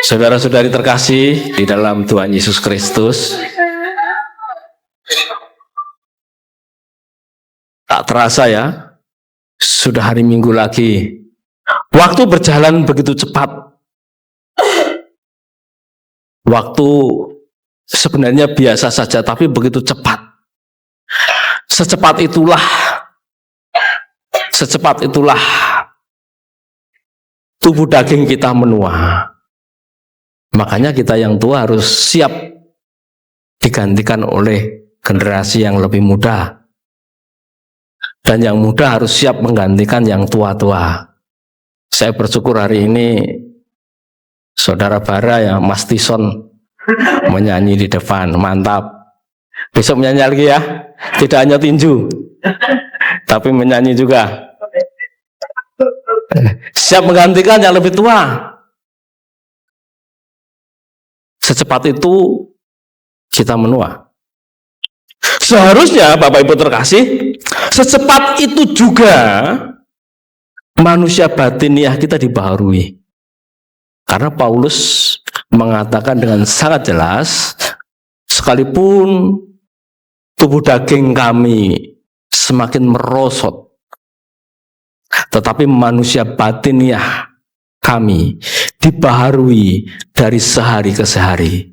Saudara-saudari terkasih di dalam Tuhan Yesus Kristus, tak terasa ya, sudah hari Minggu lagi. Waktu berjalan begitu cepat. Waktu sebenarnya biasa saja, tapi begitu cepat. Secepat itulah tubuh daging kita menua. Makanya kita yang tua harus siap digantikan oleh generasi yang lebih muda. Dan yang muda harus siap menggantikan yang tua-tua. Saya bersyukur hari ini Saudara Bara ya, Mas Tison menyanyi di depan, mantap. Besok menyanyi lagi ya, tidak hanya tinju, tapi menyanyi juga. Siap menggantikan yang lebih tua. Secepat itu kita menua. Seharusnya Bapak Ibu terkasih, secepat itu juga manusia batiniah kita dibaharui. Karena Paulus mengatakan dengan sangat jelas, sekalipun tubuh daging kami semakin merosot, tetapi manusia batiniah kami dibaharui dari sehari ke sehari.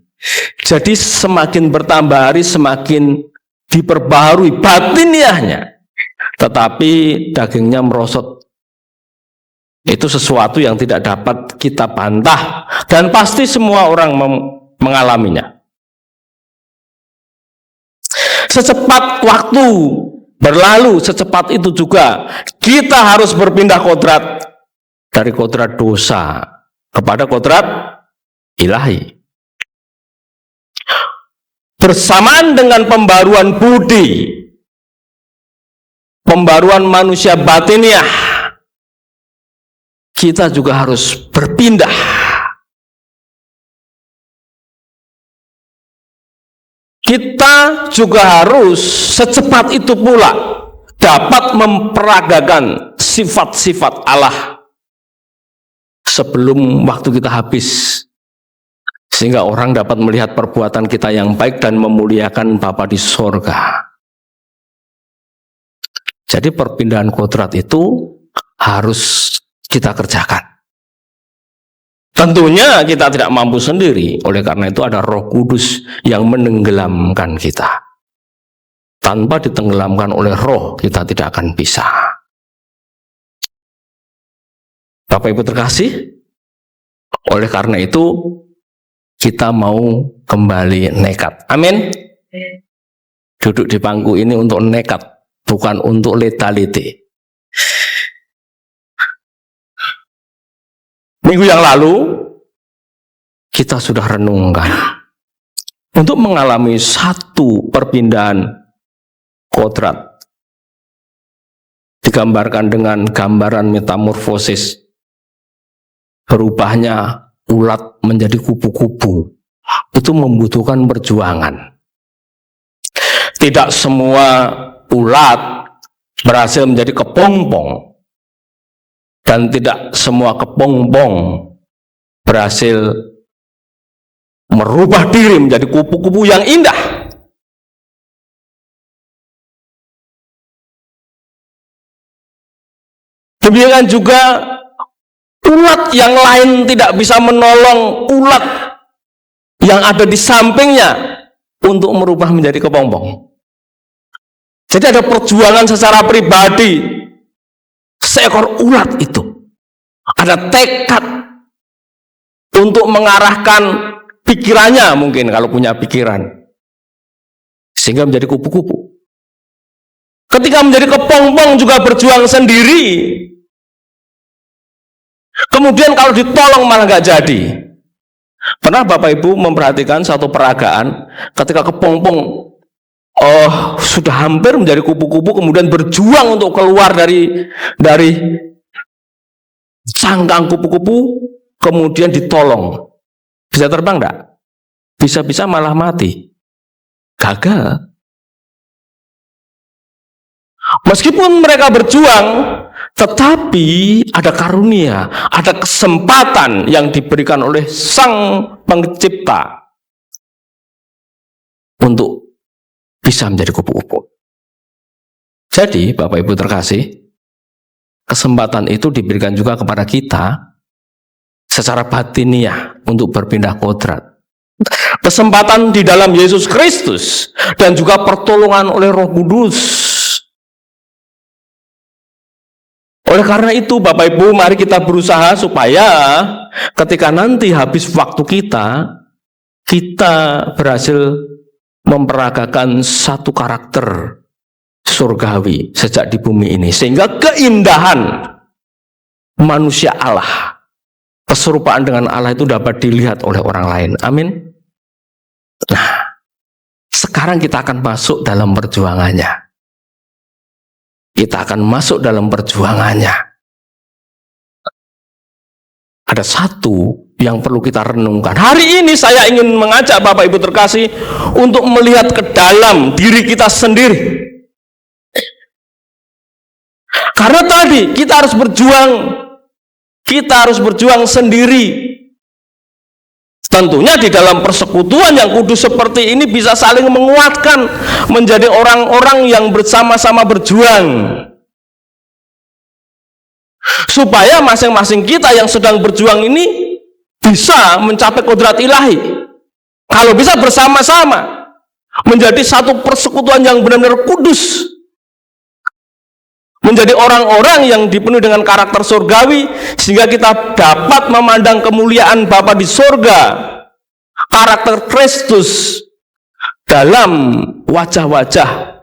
Jadi semakin bertambah hari semakin diperbaharui batiniahnya, tetapi dagingnya merosot. Itu sesuatu yang tidak dapat kita bantah dan pasti semua orang mengalaminya. Secepat waktu berlalu, secepat itu juga kita harus berpindah kodrat dari kodrat dosa kepada kodrat ilahi. Bersamaan dengan pembaruan budi, pembaruan manusia batiniah, kita juga harus berpindah. Kita juga harus secepat itu pula dapat memperagakan sifat-sifat Allah sebelum waktu kita habis, sehingga orang dapat melihat perbuatan kita yang baik dan memuliakan Bapa di sorga. Jadi perpindahan kodrat itu harus kita kerjakan. Tentunya kita tidak mampu sendiri, oleh karena itu ada Roh Kudus yang menenggelamkan kita. Tanpa ditenggelamkan oleh Roh, kita tidak akan bisa. Bapak Ibu terkasih, oleh karena itu kita mau kembali nekat. Amin. Duduk di bangku ini untuk nekat, bukan untuk leta-lete. Minggu yang lalu kita sudah renungkan untuk mengalami satu perpindahan kodrat, digambarkan dengan gambaran metamorfosis, berubahnya ulat menjadi kupu-kupu. Itu membutuhkan perjuangan. Tidak semua ulat berhasil menjadi kepompong, dan tidak semua kepompong berhasil merubah diri menjadi kupu-kupu yang indah. Demikian juga ulat yang lain tidak bisa menolong ulat yang ada di sampingnya untuk merubah menjadi kepompong. Jadi ada perjuangan secara pribadi. Seekor ulat itu ada tekad untuk mengarahkan pikirannya, mungkin kalau punya pikiran, sehingga menjadi kupu-kupu. Ketika menjadi kepompong juga berjuang sendiri. Kemudian kalau ditolong malah nggak jadi. Pernah Bapak Ibu memperhatikan satu peragaan ketika kepompong sudah hampir menjadi kupu-kupu, kemudian berjuang untuk keluar dari cangkang kupu-kupu, kemudian ditolong. Bisa terbang enggak? Bisa-bisa malah mati. Gagal. Meskipun mereka berjuang, Tetapi ada karunia, ada kesempatan yang diberikan oleh Sang Pencipta untuk bisa menjadi kupu-kupu. Jadi Bapak Ibu terkasih, kesempatan itu diberikan juga kepada kita secara batiniah untuk berpindah kodrat. Kesempatan di dalam Yesus Kristus dan juga pertolongan oleh Roh Kudus. Oleh karena itu Bapak Ibu, mari kita berusaha supaya ketika nanti habis waktu kita berhasil memperagakan satu karakter surgawi sejak di bumi ini, sehingga keindahan manusia Allah, keserupaan dengan Allah itu dapat dilihat oleh orang lain. Amin. Nah, sekarang kita akan masuk dalam perjuangannya. Kita akan masuk dalam perjuangannya. Ada satu yang perlu kita renungkan. Hari ini saya ingin mengajak Bapak Ibu terkasih untuk melihat ke dalam diri kita sendiri. Karena tadi kita harus berjuang sendiri. Tentunya di dalam persekutuan yang kudus seperti ini bisa saling menguatkan, menjadi orang-orang yang bersama-sama berjuang. Supaya masing-masing kita yang sedang berjuang ini bisa mencapai kodrat ilahi. Kalau bisa bersama-sama menjadi satu persekutuan yang benar-benar kudus, menjadi orang-orang yang dipenuhi dengan karakter surgawi, sehingga kita dapat memandang kemuliaan Bapa di surga, karakter Kristus dalam wajah-wajah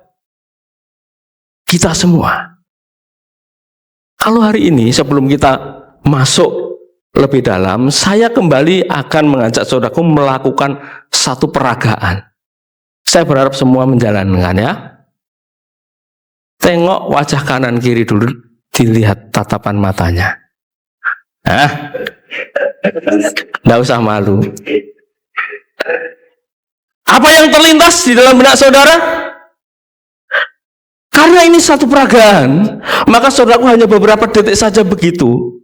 kita semua. Kalau hari ini sebelum kita masuk lebih dalam, saya kembali akan mengajak saudaraku melakukan satu peragaan. Saya berharap semua menjalankan ya. Tengok wajah kanan kiri dulu, dilihat tatapan matanya. Nggak usah malu. Apa yang terlintas di dalam benak saudara? Karena ini satu peragaan, maka saudaraku hanya beberapa detik saja begitu.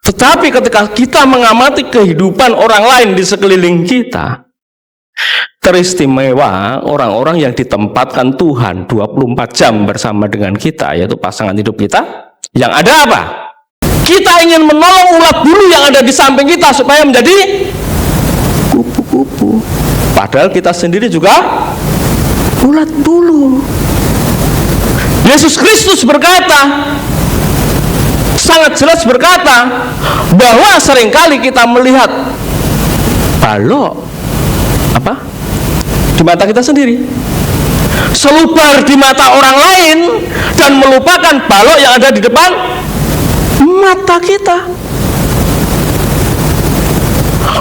Tetapi ketika kita mengamati kehidupan orang lain di sekeliling kita, teristimewa orang-orang yang ditempatkan Tuhan 24 jam bersama dengan kita, yaitu pasangan hidup kita. Yang ada apa? Kita ingin menolong ulat bulu yang ada di samping kita supaya menjadi kupu-kupu. Padahal kita sendiri juga ulat bulu. Yesus Kristus berkata, sangat jelas berkata, bahwa seringkali kita melihat balok di mata kita sendiri, selubar di mata orang lain, dan melupakan balok yang ada di depan mata kita.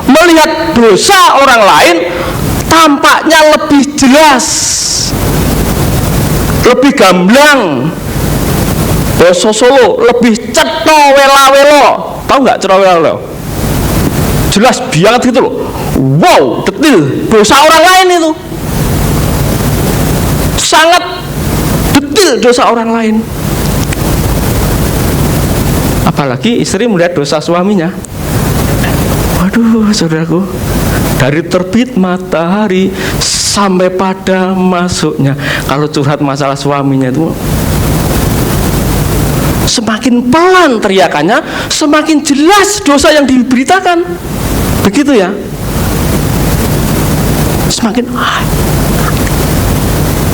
Melihat dosa orang lain tampaknya lebih jelas, lebih gamblang. Dosa Solo lebih cetho wela-welo. Tahu nggak cetho wela-welo? Jelas banget gitu loh. Wow, detil dosa orang lain itu. Sangat detil dosa orang lain. Apalagi istri melihat dosa suaminya. Waduh, saudaraku, dari terbit matahari sampai pada masuknya. Kalau curhat masalah suaminya itu, semakin pelan teriakannya, semakin jelas dosa yang diberitakan. Begitu ya. Semakin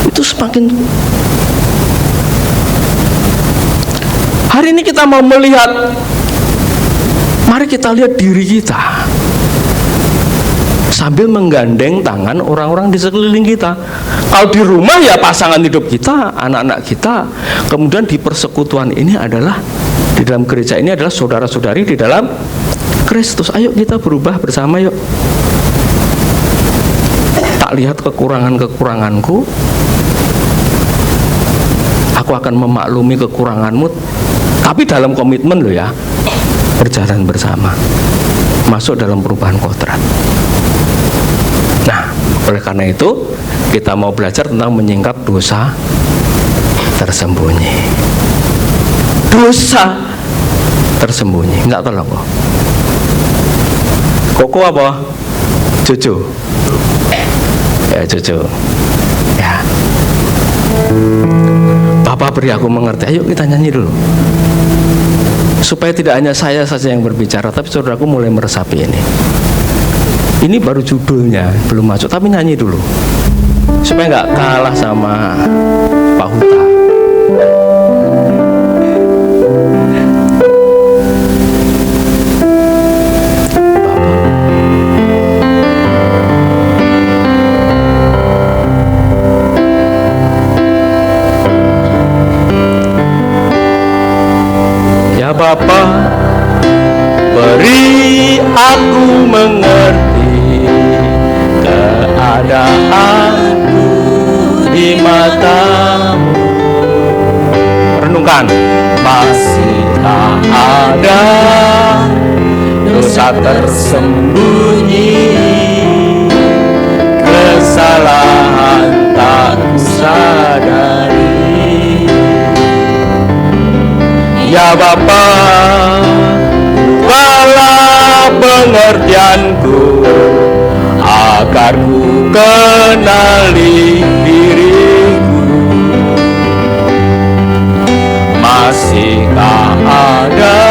itu semakin. Hari ini kita mau melihat, mari kita lihat diri kita sambil menggandeng tangan orang-orang di sekeliling kita. Kalau di rumah ya pasangan hidup kita, anak-anak kita. Kemudian di persekutuan ini adalah, di dalam gereja ini adalah saudara-saudari di dalam Kristus. Ayo kita berubah bersama yuk. Tak lihat kekurangan-kekuranganku, aku akan memaklumi kekuranganmu. Tapi dalam komitmen loh ya, berjalan bersama, masuk dalam perubahan kodrat. Nah, oleh karena itu kita mau belajar tentang menyingkap dosa tersembunyi. Dosa tersembunyi. Enggak tahu apa. Koko apa? Jojo. Ya Jojo. Ya. Bapak beri aku mengerti. Ayo kita nyanyi dulu. Supaya tidak hanya saya saja yang berbicara, tapi saudaraku mulai meresapi ini. Ini baru judulnya, belum masuk, tapi nyanyi dulu. Supaya nggak kalah sama Pak Huta. Bapa, beri aku mengerti keadaanku di matamu. Renungkan, masih tak ada dosa tersembunyi, kesalahan tak kusadari. Ya Bapa, bukalah pengertianku agar ku kenali diriku. Masihkah ada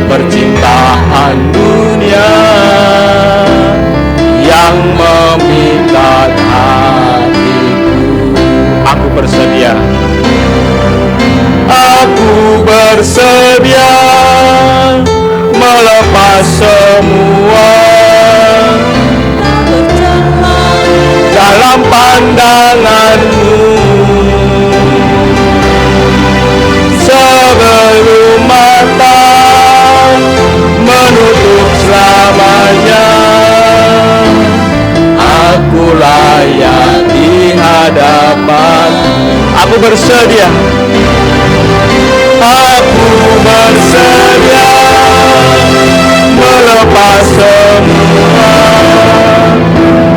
percintaan dunia yang memikat hatiku? Aku bersedia. Aku bersedia melepas semua dalam pandanganmu, sebelum mata menutup selamanya. Aku layak di hadapan. Aku bersedia. Aku bersedia melepas semua,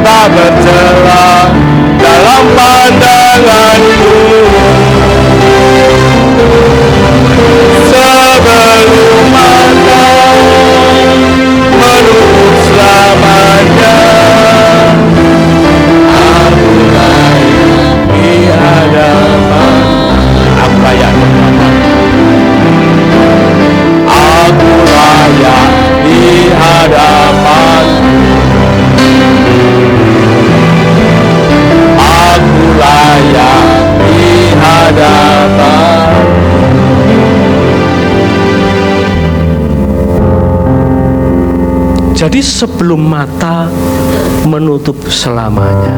tak bercela dalam pandanganmu, sebelum mata menutup selamanya. Aku layak di hadapan. Aku layak di hadapan. Aku layak di hadapan. Aku layak di hadapan. Jadi sebelum mata menutup selamanya,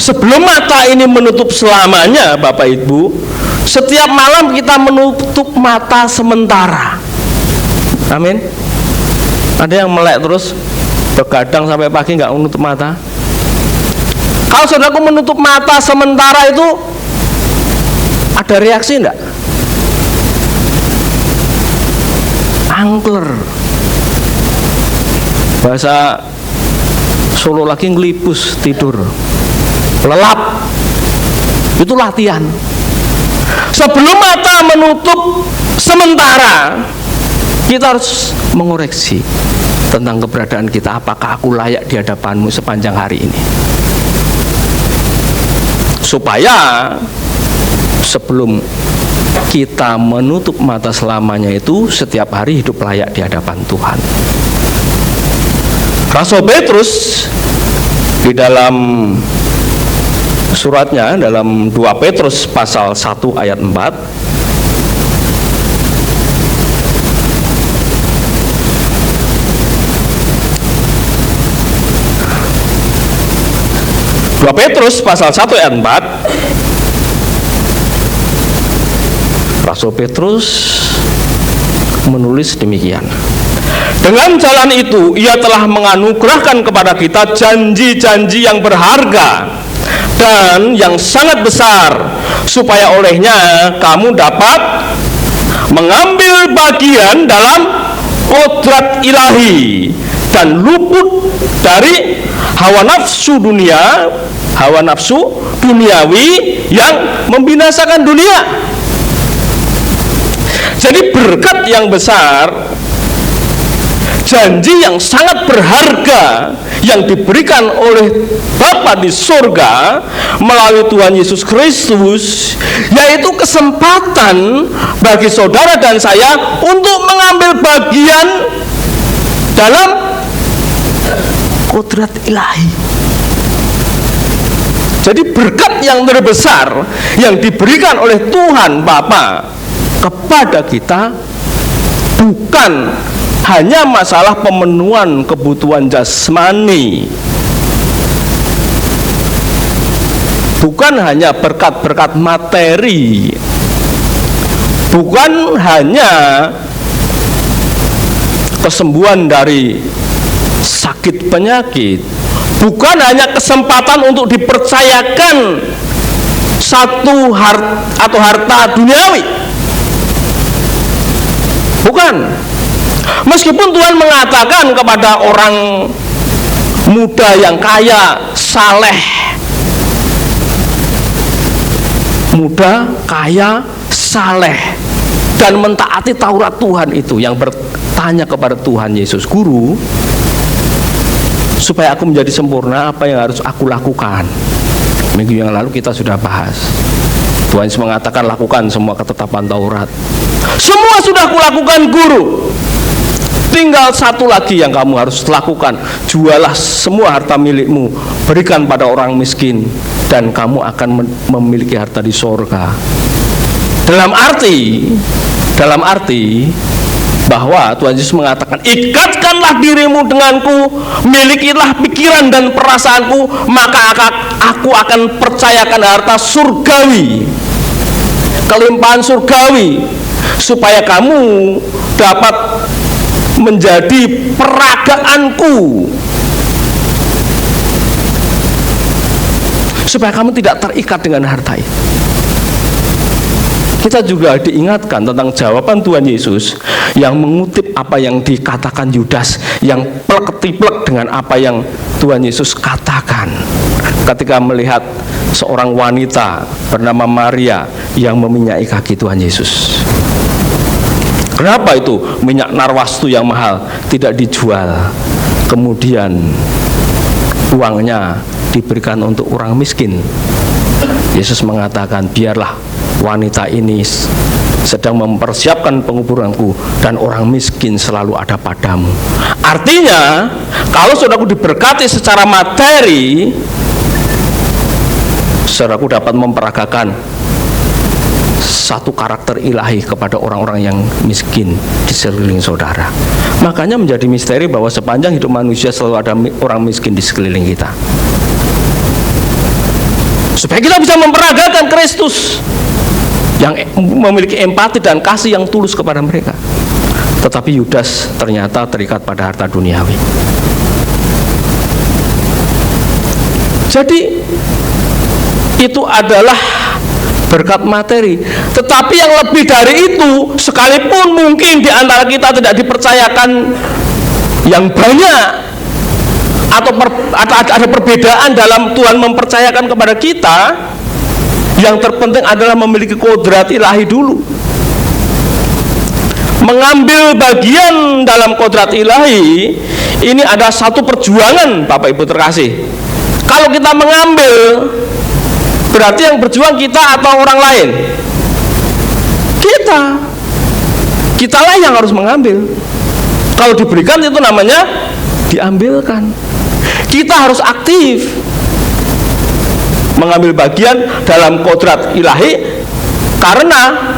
sebelum mata ini menutup selamanya, Bapak Ibu, setiap malam kita menutup mata sementara. Amin. Ada yang melek terus begadang sampai pagi nggak menutup mata. Kalau saudaraku menutup mata sementara itu ada reaksi enggak? Angker. Bahasa Solo lagi ngelipus tidur. Lelap. Itu latihan. Sebelum mata menutup sementara, kita harus mengoreksi tentang keberadaan kita. Apakah aku layak di hadapanmu sepanjang hari ini? Supaya sebelum kita menutup mata selamanya itu, setiap hari hidup layak di hadapan Tuhan. Rasul Petrus di dalam suratnya, dalam 2 Petrus pasal 1 ayat 4, Petrus pasal 1 ayat 4, Rasul Petrus menulis demikian. Dengan jalan itu ia telah menganugerahkan kepada kita janji-janji yang berharga dan yang sangat besar, supaya olehnya kamu dapat mengambil bagian dalam kodrat ilahi dan luput dari hawa nafsu dunia, hawa nafsu duniawi yang membinasakan dunia. Jadi berkat yang besar, janji yang sangat berharga yang diberikan oleh Bapa di surga melalui Tuhan Yesus Kristus, yaitu kesempatan bagi saudara dan saya untuk mengambil bagian dalam kodrat ilahi. Jadi berkat yang terbesar yang diberikan oleh Tuhan Bapa kepada kita bukan hanya masalah pemenuhan kebutuhan jasmani, bukan hanya berkat-berkat materi, bukan hanya kesembuhan dari sakit penyakit, bukan hanya kesempatan untuk dipercayakan satu harta duniawi, bukan. Meskipun Tuhan mengatakan kepada orang muda yang kaya, saleh, muda, kaya, saleh, dan mentaati Taurat Tuhan itu, yang bertanya kepada Tuhan Yesus, Guru, supaya aku menjadi sempurna, apa yang harus aku lakukan? Minggu yang lalu kita sudah bahas. Tuhan Yesus mengatakan, lakukan semua ketetapan Taurat. Semua sudah kulakukan, Guru. Tinggal satu lagi yang kamu harus lakukan, jualah semua harta milikmu, berikan pada orang miskin, dan kamu akan memiliki harta di sorga. Dalam arti bahwa Tuhan Yesus mengatakan, ikatkanlah dirimu denganku, milikilah pikiran dan perasaanku, maka aku akan percayakan harta surgawi, kelimpahan surgawi, supaya kamu dapat menjadi peragaanku, supaya kamu tidak terikat dengan harta itu. Kita juga diingatkan tentang jawaban Tuhan Yesus yang mengutip apa yang dikatakan Yudas, yang plek-ketiplek dengan apa yang Tuhan Yesus katakan ketika melihat seorang wanita bernama Maria yang meminyaki kaki Tuhan Yesus. Kenapa itu minyak narwastu yang mahal tidak dijual, kemudian uangnya diberikan untuk orang miskin? Yesus mengatakan, biarlah wanita ini sedang mempersiapkan penguburanku, dan orang miskin selalu ada padamu. Artinya, kalau saudaraku diberkati secara materi, saudaraku dapat memperagakan satu karakter ilahi kepada orang-orang yang miskin di sekeliling saudara. Makanya menjadi misteri bahwa sepanjang hidup manusia selalu ada orang miskin di sekeliling kita, supaya kita bisa memperagakan Kristus yang memiliki empati dan kasih yang tulus kepada mereka. Tetapi Yudas ternyata terikat pada harta duniawi. Jadi itu adalah berkat materi. Tetapi yang lebih dari itu, sekalipun mungkin di antara kita tidak dipercayakan yang banyak, atau ada perbedaan dalam Tuhan mempercayakan kepada kita, yang terpenting adalah memiliki kodrat ilahi dulu. Mengambil bagian dalam kodrat ilahi ini ada satu perjuangan, Bapak Ibu terkasih. Kalau kita mengambil, berarti yang berjuang kita atau orang lain? Kitalah yang harus mengambil. Kalau diberikan itu namanya diambilkan. Kita harus aktif mengambil bagian dalam kodrat ilahi, karena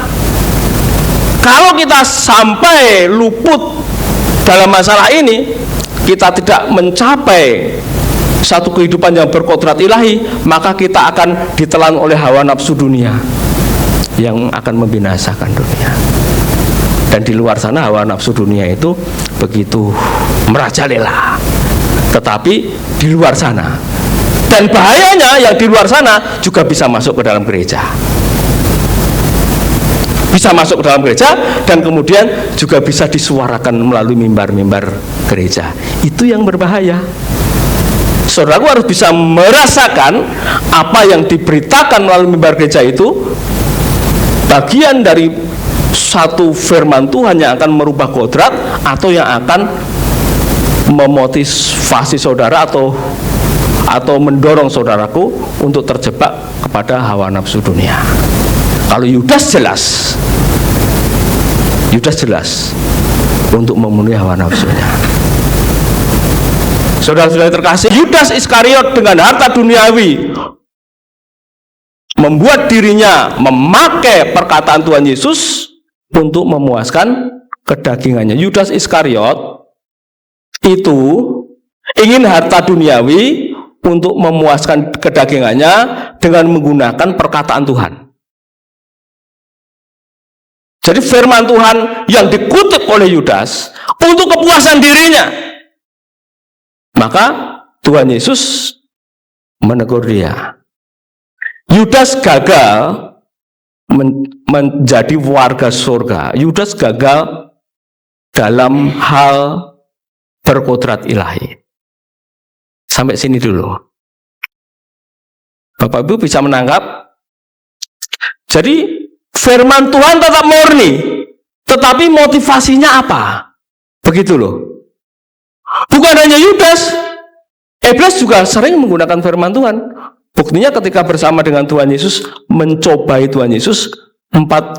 kalau kita sampai luput dalam masalah ini, kita tidak mencapai satu kehidupan yang berkodrat ilahi, maka kita akan ditelan oleh hawa nafsu dunia yang akan membinasakan dunia. Dan di luar sana hawa nafsu dunia itu begitu merajalela. Tetapi di luar sana, dan bahayanya yang di luar sana juga bisa masuk ke dalam gereja. Bisa masuk ke dalam gereja dan kemudian juga bisa disuarakan melalui mimbar-mimbar gereja. Itu yang berbahaya. saudaraku harus bisa merasakan apa yang diberitakan melalui mimbar gereja itu bagian dari satu firman Tuhan yang akan merubah kodrat atau yang akan memotivasi saudara atau mendorong saudaraku untuk terjebak kepada hawa nafsu dunia. Kalau Yudas jelas untuk memenuhi hawa nafsunya. Saudara-saudara terkasih, Yudas Iskariot dengan harta duniawi membuat dirinya memakai perkataan Tuhan Yesus untuk memuaskan kedagingannya. Yudas Iskariot itu ingin harta duniawi untuk memuaskan kedagingannya dengan menggunakan perkataan Tuhan. Jadi firman Tuhan yang dikutip oleh Yudas untuk kepuasan dirinya. Maka Tuhan Yesus menegur dia. Yudas gagal menjadi warga surga. Yudas gagal dalam hal berkodrat ilahi. Sampai sini dulu. Bapak Ibu bisa menangkap? Jadi firman Tuhan tetap murni, tetapi motivasinya apa? Begitu loh. Bukan hanya Yudas, iblis juga sering menggunakan firman Tuhan. Buktinya ketika bersama dengan Tuhan Yesus, mencobai Tuhan Yesus,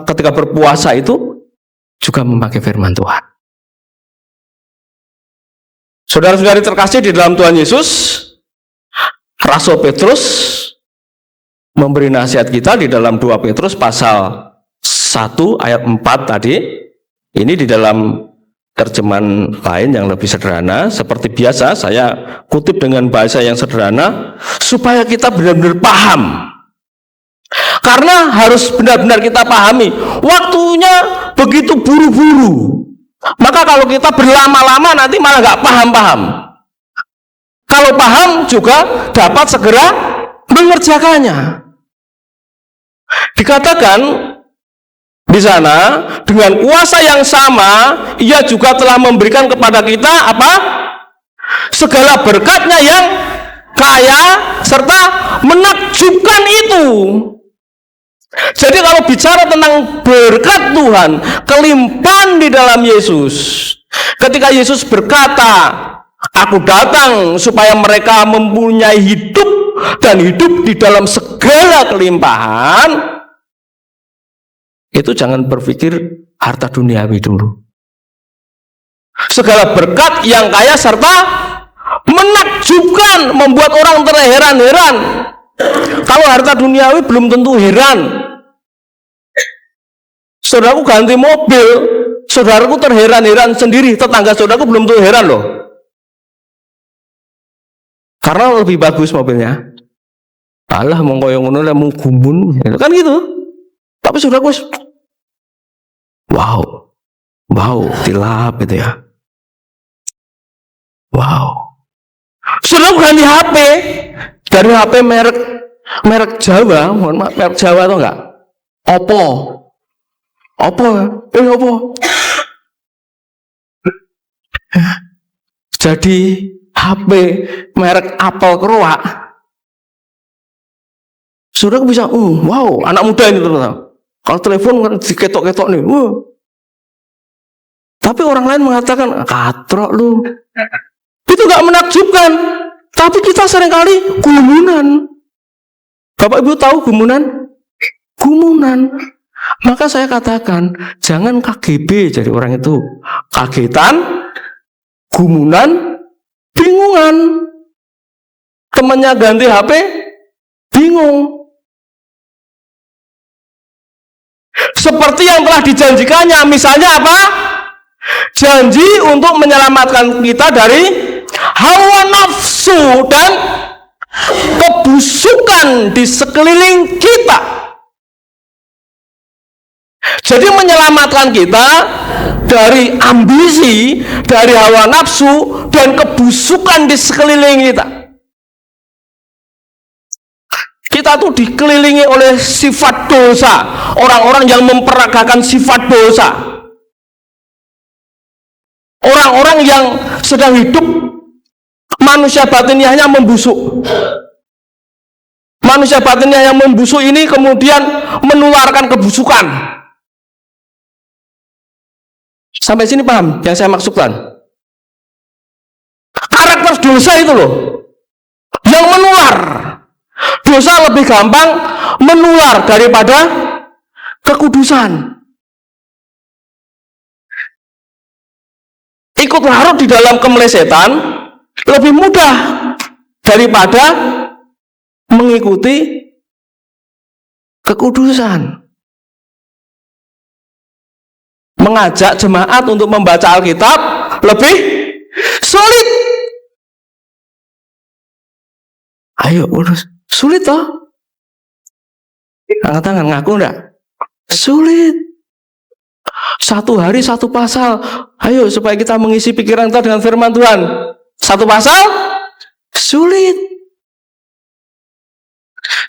ketika berpuasa itu juga memakai firman Tuhan. Saudara-saudari terkasih di dalam Tuhan Yesus, Rasul Petrus memberi nasihat kita di dalam 2 Petrus pasal 1 ayat 4 tadi. Ini di dalam terjemahan lain yang lebih sederhana. Seperti biasa saya kutip dengan bahasa yang sederhana supaya kita benar-benar paham. Karena harus benar-benar kita pahami, waktunya begitu buru-buru. Maka kalau kita berlama-lama nanti malah nggak paham-paham. Kalau paham juga dapat segera mengerjakannya. Dikatakan di sana dengan kuasa yang sama ia juga telah memberikan kepada kita apa? Segala berkatnya yang kaya serta menakjubkan itu. Jadi kalau bicara tentang berkat Tuhan, kelimpahan di dalam Yesus, ketika Yesus berkata, aku datang supaya mereka mempunyai hidup dan hidup di dalam segala kelimpahan, itu jangan berpikir harta duniawi dulu. Segala berkat yang kaya serta menakjubkan, membuat orang terheran-heran. Kalau harta duniawi belum tentu heran. Saudaraku ganti mobil, saudaraku terheran-heran sendiri, tetangga saudaraku belum tentu heran loh. Karena lebih bagus mobilnya. Alah mau koyo ngono lah mau gumun, kan gitu. Tapi saudaraku wow, tilap gitu ya. Wow. Saudaraku ganti HP. Dari HP merek Jawa, mohon maaf, merek Jawa atau enggak? Oppo. Jadi HP merek Apple keruak. Saudaraku bisa, wow, anak muda ini ternyata. Kalau telepon kan diketok-ketok nih, Tapi orang lain mengatakan, katrok lu. Itu gak menakjubkan. Tapi kita seringkali gumunan. Bapak Ibu tahu gumunan? Gumunan. Maka saya katakan, jangan KGB jadi orang itu. Kagetan, gumunan, bingungan. Temannya ganti HP, bingung. Seperti yang telah dijanjikannya, misalnya apa? Janji untuk menyelamatkan kita dari hawa nafsu dan kebusukan di sekeliling kita. Jadi menyelamatkan kita dari ambisi, dari hawa nafsu dan kebusukan di sekeliling kita. Kita tuh dikelilingi oleh sifat dosa, orang-orang yang memperagakan sifat dosa, orang-orang yang sedang hidup manusia batiniahnya membusuk. Manusia batiniah yang membusuk ini kemudian menularkan kebusukan. Sampai sini paham yang saya maksudkan? Karakter dosa itu loh yang menular. Dosa lebih gampang menular daripada kekudusan. Ikut larut di dalam kemelesetan lebih mudah daripada mengikuti kekudusan. Mengajak jemaat untuk membaca Alkitab lebih sulit. Ayo, sulit toh? Angkat tangan, ngaku enggak? Sulit. Satu hari satu pasal. Ayo supaya kita mengisi pikiran kita dengan firman Tuhan. Satu pasal sulit.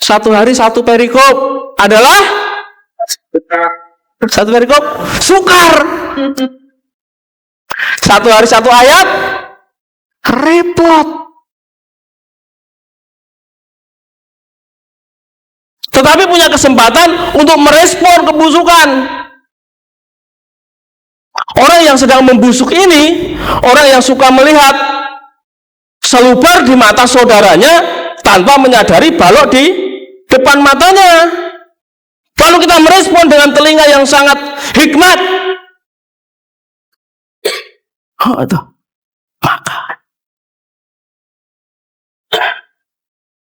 Satu hari satu perikop adalah satu perikop sukar. Satu hari satu ayat repot. Tetapi punya kesempatan untuk merespon kebusukan. Orang yang sedang membusuk ini, orang yang suka melihat selubar di mata saudaranya tanpa menyadari balok di depan matanya. Kalau kita merespon dengan telinga yang sangat hikmat, maka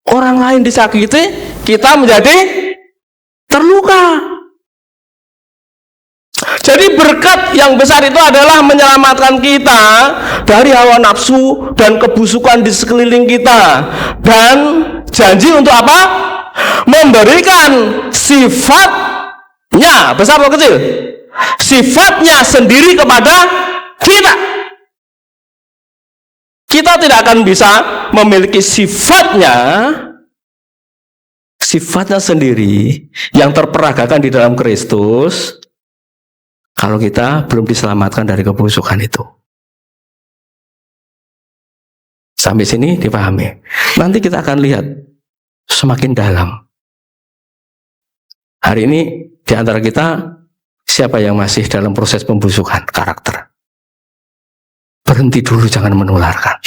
orang lain disakiti, kita menjadi terluka. Jadi berkat yang besar itu adalah menyelamatkan kita dari hawa nafsu dan kebusukan di sekeliling kita. Dan janji untuk apa? Memberikan sifatnya, besar atau kecil? Sifatnya sendiri kepada kita. Kita tidak akan bisa memiliki sifatnya sendiri yang terperagakan di dalam Kristus kalau kita belum diselamatkan dari kebusukan itu. Sampai sini dipahami. Nanti kita akan lihat semakin dalam. Hari ini di antara kita siapa yang masih dalam proses pembusukan karakter? Berhenti dulu, jangan menularkan.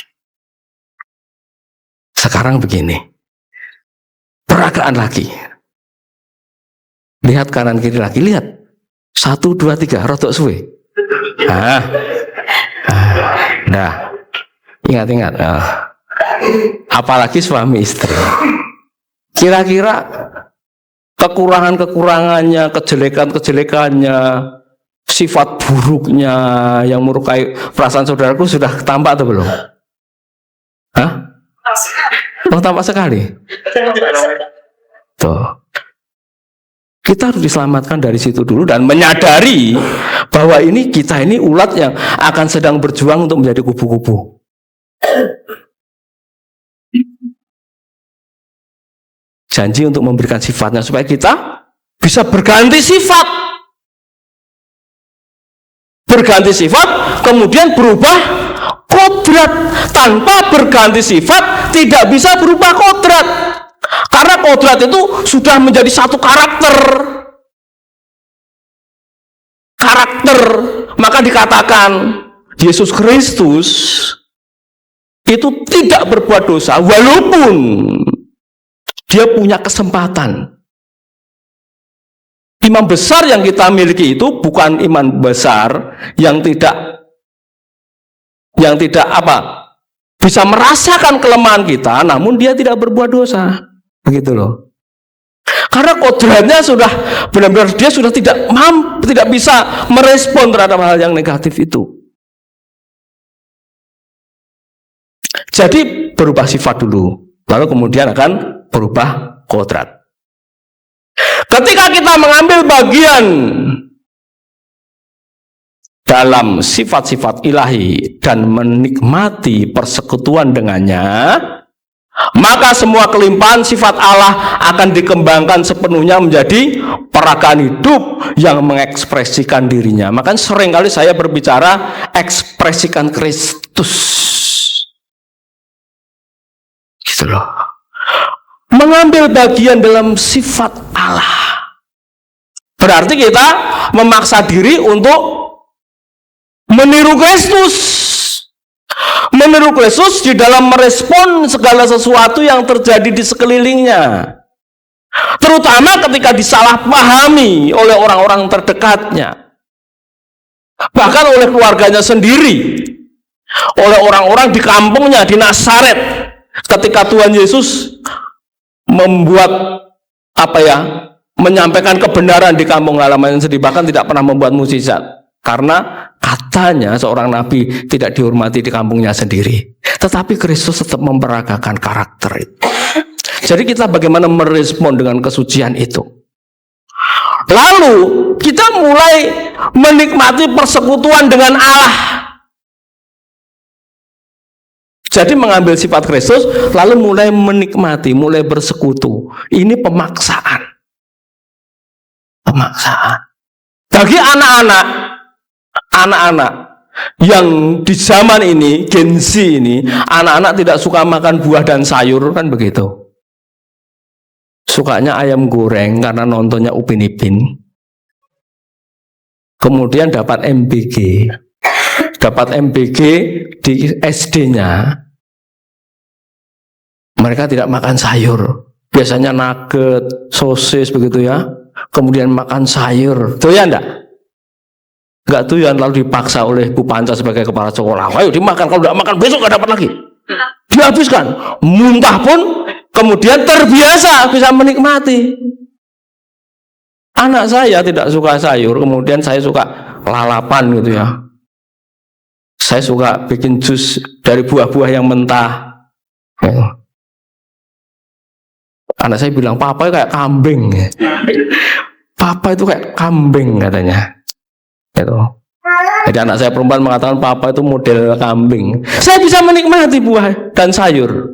Sekarang begini, peragaan lagi. Lihat kanan kiri lagi, lihat. 1, 2, 3, rotok suwe. Nah, ingat-ingat. Apalagi suami istri. Kira-kira kekurangan-kekurangannya, kejelekan-kejelekannya, sifat buruknya yang melukai perasaan saudaraku sudah tampak atau belum? Oh, tampak sekali. Tuh. Kita harus diselamatkan dari situ dulu dan menyadari bahwa kita ini ulat yang akan sedang berjuang untuk menjadi kupu-kupu. Janji untuk memberikan sifatnya supaya kita bisa berganti sifat. Berganti sifat, kemudian berubah kodrat. Tanpa berganti sifat, tidak bisa berubah kodrat. Karena kodrat itu sudah menjadi satu karakter. Maka dikatakan Yesus Kristus itu tidak berbuat dosa walaupun dia punya kesempatan. Imam besar yang kita miliki itu bukan imam besar yang tidak bisa merasakan kelemahan kita, namun dia tidak berbuat dosa. Begitu loh. Karena kodratnya sudah benar-benar dia sudah tidak bisa merespon terhadap hal yang negatif itu. Jadi berubah sifat dulu, lalu kemudian akan berubah kodrat. Ketika kita mengambil bagian dalam sifat-sifat ilahi dan menikmati persekutuan dengannya, maka semua kelimpahan sifat Allah akan dikembangkan sepenuhnya menjadi peragaan hidup yang mengekspresikan dirinya. Maka seringkali saya berbicara ekspresikan Kristus. Gitu loh. Mengambil bagian dalam sifat Allah. Berarti kita memaksa diri untuk meniru Kristus. Meniru Kristus di dalam merespon segala sesuatu yang terjadi di sekelilingnya. Terutama ketika disalahpahami oleh orang-orang terdekatnya. Bahkan oleh keluarganya sendiri. Oleh orang-orang di kampungnya, di Nazaret. Ketika Tuhan Yesus membuat menyampaikan kebenaran di kampung halaman sendiri, bahkan tidak pernah membuat mukjizat. Karena katanya seorang nabi tidak dihormati di kampungnya sendiri. Tetapi Kristus tetap memperagakan karakter itu. Jadi kita bagaimana merespon dengan kesucian itu. Lalu kita mulai menikmati persekutuan dengan Allah. Jadi mengambil sifat Kristus, lalu mulai menikmati, mulai bersekutu. Ini pemaksaan. Pemaksaan. Bagi anak-anak yang di zaman ini, Gen Z ini, anak-anak tidak suka makan buah dan sayur, kan begitu. Sukanya ayam goreng karena nontonnya Upin Ipin. Kemudian dapat MBG. Dapat MBG di SD-nya. Mereka tidak makan sayur. Biasanya nugget, sosis begitu ya. Kemudian makan sayur. Doyan enggak? Enggak doyan, lalu dipaksa oleh Bu Panca sebagai kepala sekolah. Ayo dimakan, kalau enggak makan besok enggak dapat lagi. Dihabiskan. Muntah pun kemudian terbiasa bisa menikmati. Anak saya tidak suka sayur, kemudian saya suka lalapan gitu ya. Saya suka bikin jus dari buah-buah yang mentah. Anak saya bilang, papa kayak kambing. Papa itu kayak kambing katanya. Gitu. Jadi anak saya perempuan mengatakan papa itu model kambing. Saya bisa menikmati buah dan sayur.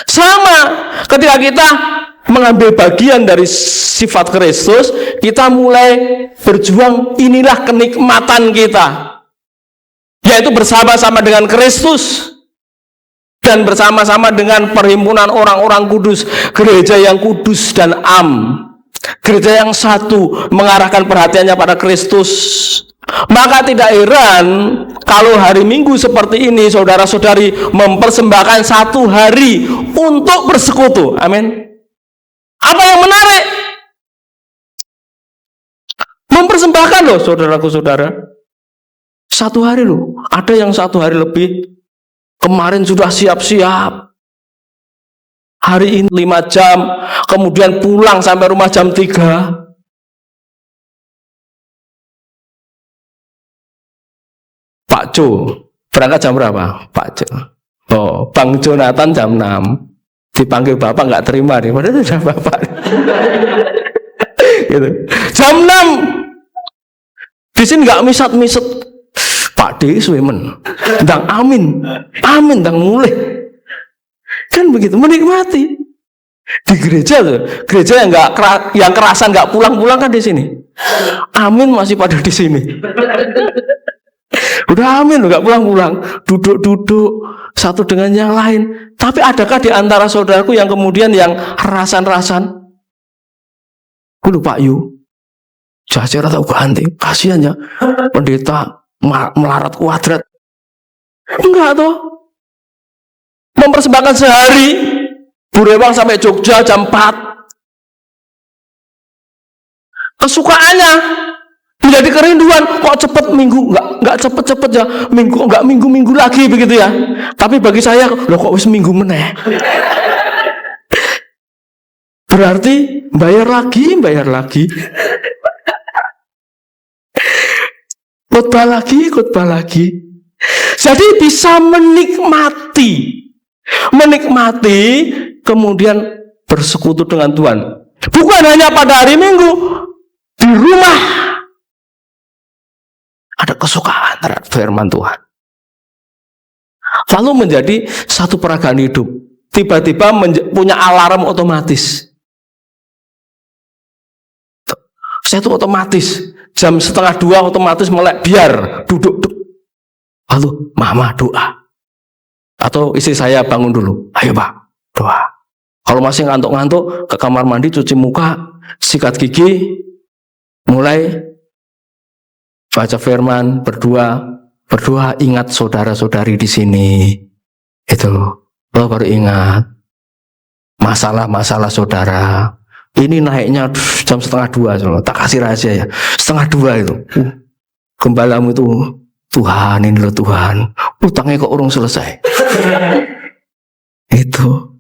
Sama ketika kita mengambil bagian dari sifat Kristus, kita mulai berjuang, inilah kenikmatan kita, yaitu bersama-sama dengan Kristus dan bersama-sama dengan perhimpunan orang-orang kudus, gereja yang kudus dan gereja yang satu, mengarahkan perhatiannya pada Kristus. Maka tidak heran kalau hari Minggu seperti ini saudara-saudari mempersembahkan satu hari untuk bersekutu. Amin. Apa yang menarik? Mempersembahkan loh saudaraku saudara. Satu hari loh. Ada yang satu hari lebih. Kemarin sudah siap-siap. Hari ini 5 jam. Kemudian pulang sampai rumah jam 3. Pak Jo berangkat jam berapa? Pak Jo. Oh, Bang Jonathan jam 6. Dipanggil bapak nggak terima nih, padahal sudah bapak. Gitu. Jam 6. Di sini nggak misat-misat. Pak D Swemen. Ndang amin, ndang mulai. Kan begitu, menikmati. Di gereja tuh, gereja yang kerasan nggak pulang-pulang kan di sini. Amin masih pada di sini. Udah amin nggak pulang-pulang, duduk-duduk satu dengan yang lain. Tapi adakah di antara saudaraku yang kemudian yang rasan-rasan? Kudu Pak Yu, jajar atau ganti, kasihan ya pendeta melarat kuadrat. Enggak toh. Mempersembahkan sehari, Burewang sampai Jogja jam 4. Kesukaannya menjadi kerinduan. Kok cepet minggu? Enggak cepet-cepet ya. Minggu lagi begitu ya. Tapi bagi saya, loh kok wis minggu meneh. Berarti bayar lagi. Khotbah lagi. Jadi bisa menikmati, kemudian bersekutu dengan Tuhan. Bukan hanya pada hari Minggu, di rumah ada kesukaan terhadap firman Tuhan. Lalu menjadi satu peragaan hidup. Tiba-tiba punya alarm otomatis. Saya itu otomatis jam 1:30 otomatis melek, biar duduk. Lalu mama doa. Atau istri saya bangun dulu, ayo Pak, doa. Kalau masih ngantuk-ngantuk, ke kamar mandi, cuci muka, sikat gigi, mulai baca firman, berdoa, ingat saudara-saudari di sini. Itu, lo baru ingat masalah-masalah saudara. Ini naiknya jam 1:30, tak kasih rahasia ya, 1:30 itu. Gembalamu itu, Tuhan, ini loh Tuhan, utangnya kok urung selesai. Itu.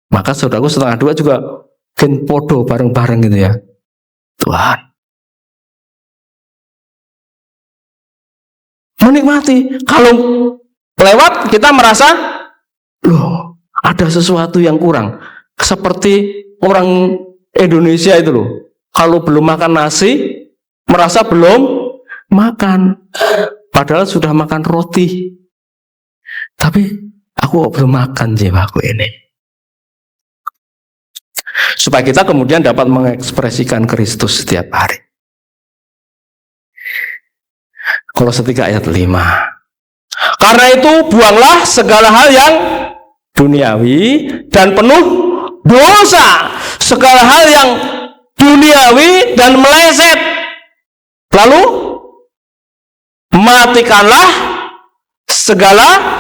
Maka saudaraku 1:30 juga gen podo bareng-bareng gitu ya. Tuhan. Menikmati. Kalau lewat kita merasa, loh, ada sesuatu yang kurang. Seperti orang Indonesia itu loh. Kalau belum makan nasi, merasa belum makan. Padahal sudah makan roti. Tapi aku belum makan jiwaku ini. Supaya kita kemudian dapat mengekspresikan Kristus setiap hari. Kolose 3 ayat 5. Karena itu buanglah segala hal yang duniawi dan penuh dosa, segala hal yang duniawi dan meleset. Lalu matikanlah segala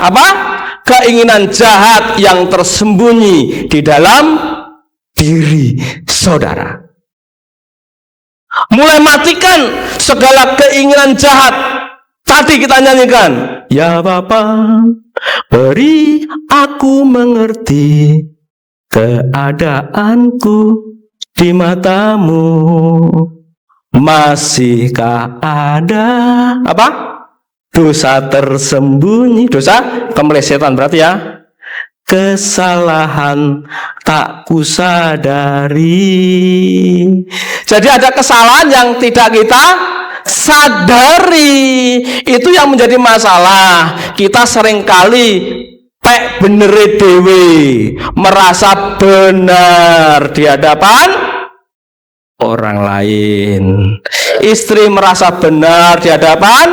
keinginan jahat yang tersembunyi di dalam diri saudara. Mulai matikan segala keinginan jahat. Tadi kita nyanyikan, ya Bapa, beri aku mengerti keadaanku di matamu. Masihkah ada dosa tersembunyi, dosa kemelesetan berarti ya, kesalahan tak kusadari. Jadi ada kesalahan yang tidak kita sadari. Itu yang menjadi masalah. Kita seringkali pek benere dewe, merasa benar di hadapan orang lain. Istri merasa benar di hadapan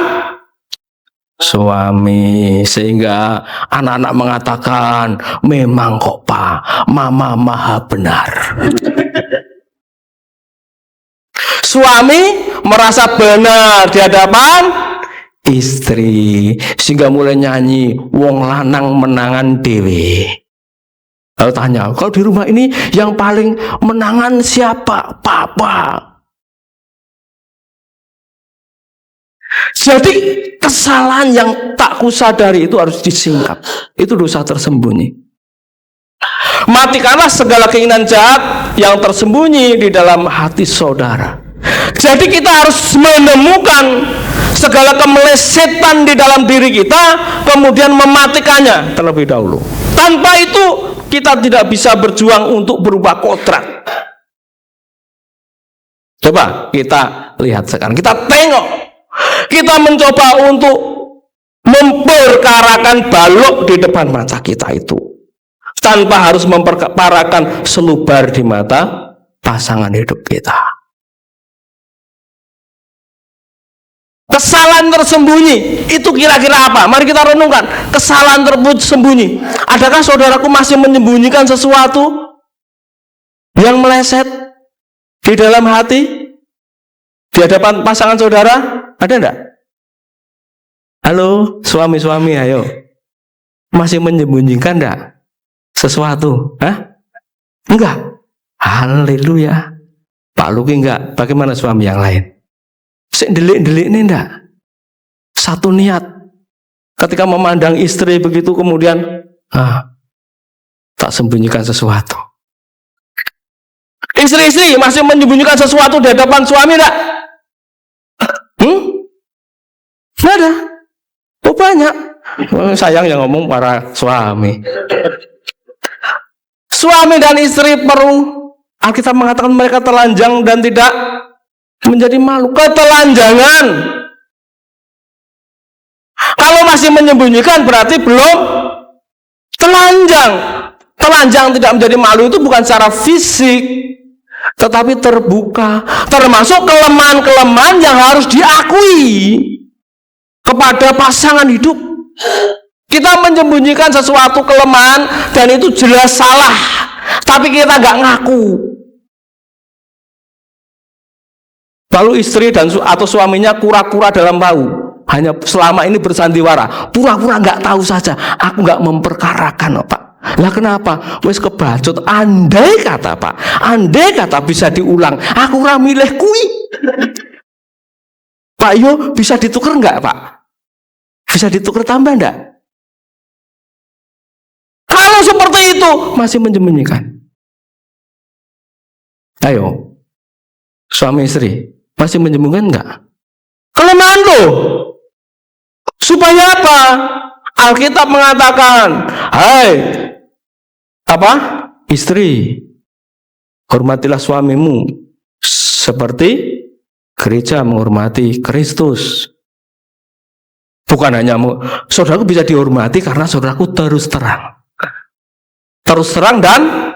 suami, sehingga anak-anak mengatakan, memang kok Pak, Mama maha benar. Suami merasa benar di hadapan istri, sehingga mulai nyanyi wong lanang menangan dewe. Lalu tanya, kalau di rumah ini yang paling menangan siapa? Papa. Jadi kesalahan yang tak kusadari itu harus disingkap. Itu dosa tersembunyi. Matikanlah segala keinginan jahat yang tersembunyi di dalam hati saudara. Jadi kita harus menemukan segala kemelesetan di dalam diri kita, kemudian mematikannya terlebih dahulu. Tanpa itu kita tidak bisa berjuang untuk berubah kodrat. Coba kita lihat sekarang, kita tengok. Kita mencoba untuk memperkarakan balok di depan mata kita itu, tanpa harus memperkarakan selubar di mata pasangan hidup kita. Kesalahan tersembunyi itu kira-kira apa? Mari kita renungkan. Kesalahan tersembunyi. Adakah saudaraku masih menyembunyikan sesuatu yang meleset di dalam hati di hadapan pasangan saudara? Ada enggak? Halo, suami-suami, ayo. Masih menyembunyikan enggak sesuatu? Hah? Enggak. Haleluya. Pak Luki enggak. Bagaimana suami yang lain? Delik-delik ini enggak. Satu niat. Ketika memandang istri begitu, kemudian tak sembunyikan sesuatu. Istri-istri masih menyembunyikan sesuatu di hadapan suami enggak? Nggak ada. Oh banyak. Sayang yang ngomong para suami. Suami dan istri perlu, Alkitab mengatakan mereka telanjang dan tidak menjadi malu. Ketelanjangan. Kalau masih menyembunyikan berarti belum telanjang. Telanjang tidak menjadi malu itu bukan secara fisik, tetapi terbuka, termasuk kelemahan-kelemahan yang harus diakui kepada pasangan hidup. Kita menyembunyikan sesuatu kelemahan dan itu jelas salah, tapi kita nggak ngaku. Lalu istri dan atau suaminya kura-kura dalam bau, hanya selama ini bersandiwara, pura-pura nggak tahu saja. Aku nggak memperkarakan, Pak. Lah kenapa? Wes kebacut. Andai kata, Pak, andai kata bisa diulang, aku ora milih kui. Pak yo bisa ditukar nggak, Pak? Bisa ditukar tambah nggak? Kalau seperti itu masih menyembunyikan. Ayo, suami istri masih menyembunyikan nggak? Kelemahan lo. Supaya apa? Alkitab mengatakan, hai, apa? Istri, hormatilah suamimu seperti gereja menghormati Kristus. Bukan hanya saudaraku bisa dihormati karena saudaraku terus terang. Terus terang dan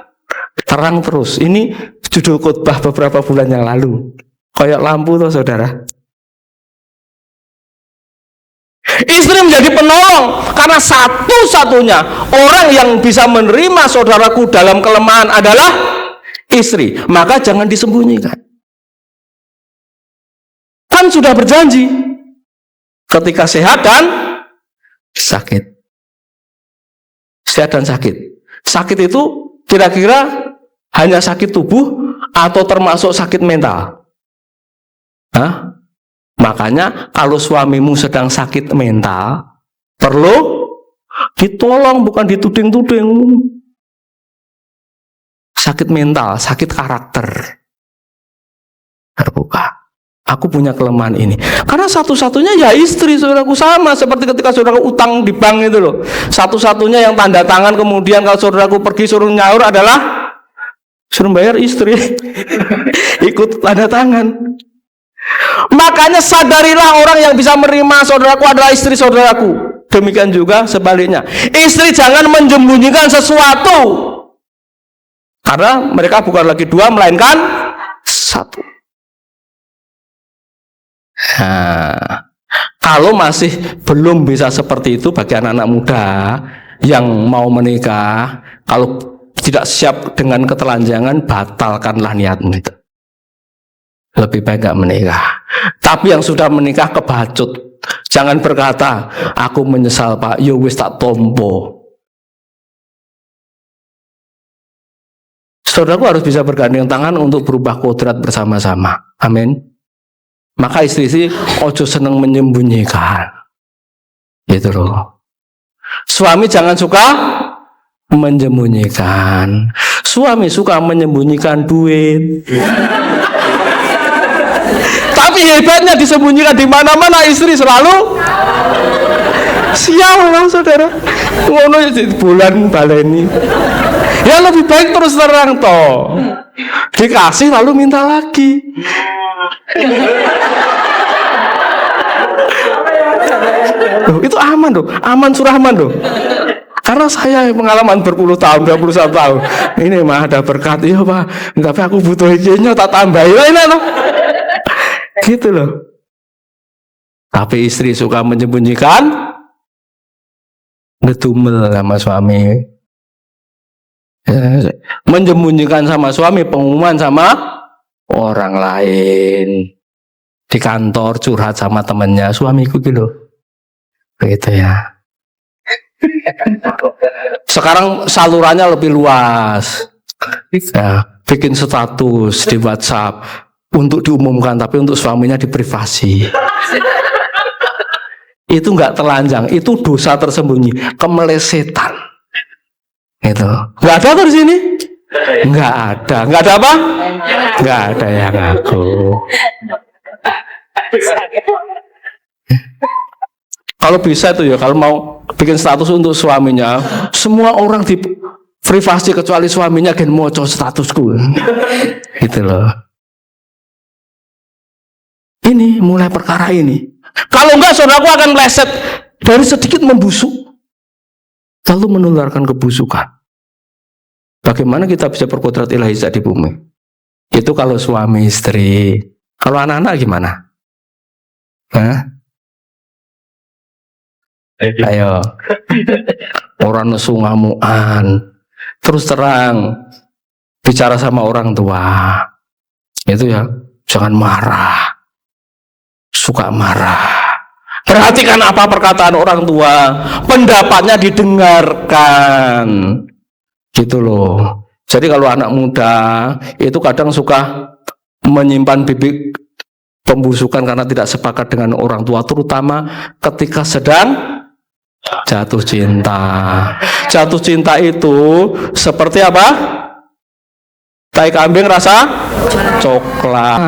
terang terus. Ini judul khotbah beberapa bulan yang lalu. Kayak lampu tuh saudara. Istri menjadi penolong karena satu-satunya orang yang bisa menerima saudaraku dalam kelemahan adalah istri. Maka jangan disembunyikan. Kan sudah berjanji ketika sehat dan sakit. Sehat dan sakit. Sakit itu kira-kira hanya sakit tubuh atau termasuk sakit mental? Hah? Makanya kalau suamimu sedang sakit mental, perlu ditolong, bukan dituding-tuding. Sakit mental, sakit karakter. Terbuka. Aku punya kelemahan ini. Karena satu-satunya ya istri, saudaraku, sama seperti ketika saudaraku utang di bank itu loh. Satu-satunya yang tanda tangan kemudian kalau saudaraku pergi suruh nyaur adalah suruh bayar istri. Ikut tanda tangan. Makanya sadarilah orang yang bisa menerima saudaraku adalah istri saudaraku. Demikian juga sebaliknya. Istri jangan menyembunyikan sesuatu. Karena mereka bukan lagi dua melainkan satu. Nah, kalau masih belum bisa seperti itu bagi anak-anak muda yang mau menikah, kalau tidak siap dengan ketelanjangan, batalkanlah niatmu itu. Lebih baik gak menikah. Tapi yang sudah menikah kebacut, jangan berkata aku menyesal Pak, yo wis tak tompo. Saudaraku harus bisa bergandeng tangan untuk berubah kodrat bersama-sama. Amin. Maka istri-istri ojo seneng menyembunyikan. Gitu loh. Suami jangan suka menyembunyikan. Suami suka menyembunyikan duit. Tapi hebatnya disembunyikan di mana-mana, istri selalu sial lah saudara. Ngono bulan baleni. Ya lebih baik terus terang toh. Dikasih lalu minta lagi. Loh, itu aman loh, aman surahman loh. Karena saya pengalaman berpuluh tahun, 21 tahun. Ini mah ada berkat, iya Pak. Tapi aku butuh izinnya tak tambahin ini loh. Gitu loh. Tapi istri suka menyembunyikan, ngedumel sama suami. Menyembunyikan sama suami, pengumuman sama orang lain. Di kantor curhat sama temennya, suamiku gitu. Begitu ya. Sekarang salurannya lebih luas. Ya, bikin status di WhatsApp untuk diumumkan, tapi untuk suaminya diprivasi. Itu nggak telanjang, itu dosa tersembunyi, kemelesetan. Itu nggak ada tuh di sini. Nggak ada apa? Nggak ada yang ngaku. Kalau bisa itu ya, kalau mau bikin status untuk suaminya, semua orang di privasi kecuali suaminya gen moco statusku. Gitu loh. Ini mulai perkara ini. Kalau enggak, saudaraku akan meleset dari sedikit membusuk, lalu menularkan kebusukan. Bagaimana kita bisa berkodrat ilahi di bumi? Itu kalau suami istri. Kalau anak-anak gimana? Hah? Ayo. Orang nesu ngamuan. Terus terang bicara sama orang tua. Itu ya, jangan marah. Suka marah. Perhatikan apa perkataan orang tua, pendapatnya didengarkan. Gitu loh. Jadi kalau anak muda itu kadang suka menyimpan bibit pembusukan karena tidak sepakat dengan orang tua, terutama ketika sedang jatuh cinta. Jatuh cinta itu seperti apa? Tai kambing rasa coklat.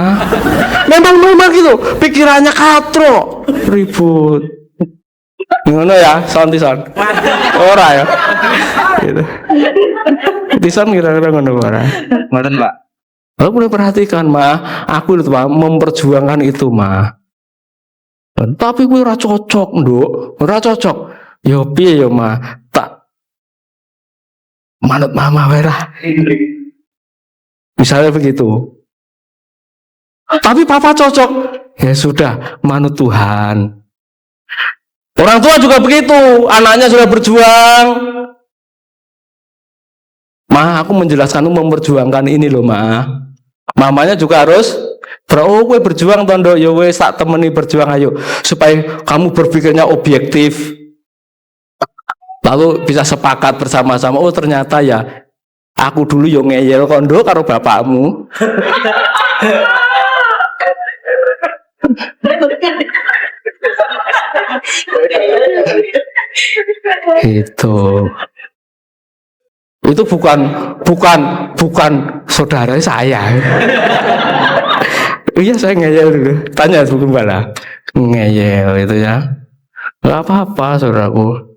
Memang gitu. Pikirannya katro, ribut. Ngono ya, son. Ora ya. Gitu. Tison kira-kira ngono ora. Ngoten, Pak. Lo boleh perhatikan, mah, aku itu mah memperjuangkan itu, mah. Tapi gue ora cocok, Nduk. Ora cocok. Yo piye yo, mah? Tak manut mama wae lah. Misalnya begitu. Tapi papa cocok. Ya sudah, manut Tuhan. Orang tua juga begitu, anaknya sudah berjuang. Ma, aku menjelaskan, memperjuangkan ini loh, Ma. Mamanya juga harus gue berjuang tondo, ya wes tak temeni berjuang ayo supaya kamu berpikirnya objektif. Lalu bisa sepakat bersama-sama. Oh ternyata ya aku dulu yo ngeyel kondo karo bapakmu. Itu bukan saudara saya. Iya saya ngeyel dulu. Tanya Bu Gembala. Ngeyel itu ya. Gak apa-apa saudaraku.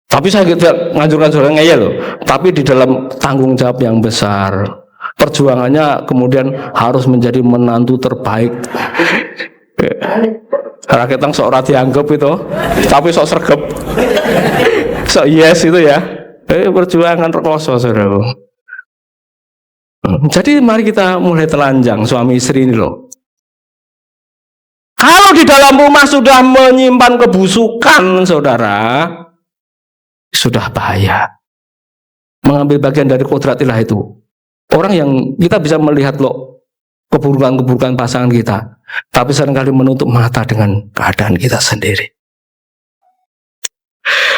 Tapi saya tidak nganjurkan saudara ngeyel loh. Tapi di dalam tanggung jawab yang besar. Perjuangannya kemudian harus menjadi menantu terbaik. Raketang sok ora dianggap itu, tapi sok sregep. Sok yes itu ya. Perjuangan rekoso saudaraku. Jadi mari kita mulai telanjang suami istri ini loh. Kalau di dalam rumah sudah menyimpan kebusukan saudara, sudah bahaya. Mengambil bagian dari kodrat ilah itu. Orang yang kita bisa melihat loh keburukan-keburukan pasangan kita, tapi seringkali menutup mata dengan keadaan kita sendiri.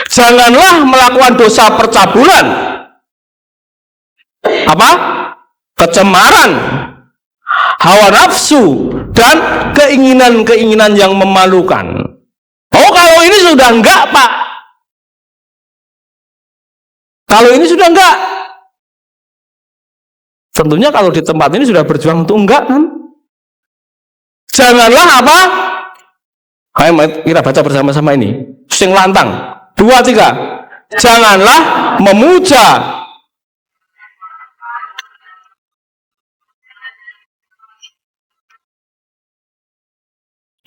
Janganlah melakukan dosa percabulan. Apa? Kecemaran, hawa nafsu, dan keinginan-keinginan yang memalukan. Oh kalau ini sudah enggak Pak. Kalau ini sudah enggak. Tentunya kalau di tempat ini sudah berjuang untuk enggak kan. Janganlah apa? Ayo kita baca bersama-sama ini. Sing lantang. 2, 3. Janganlah memuja.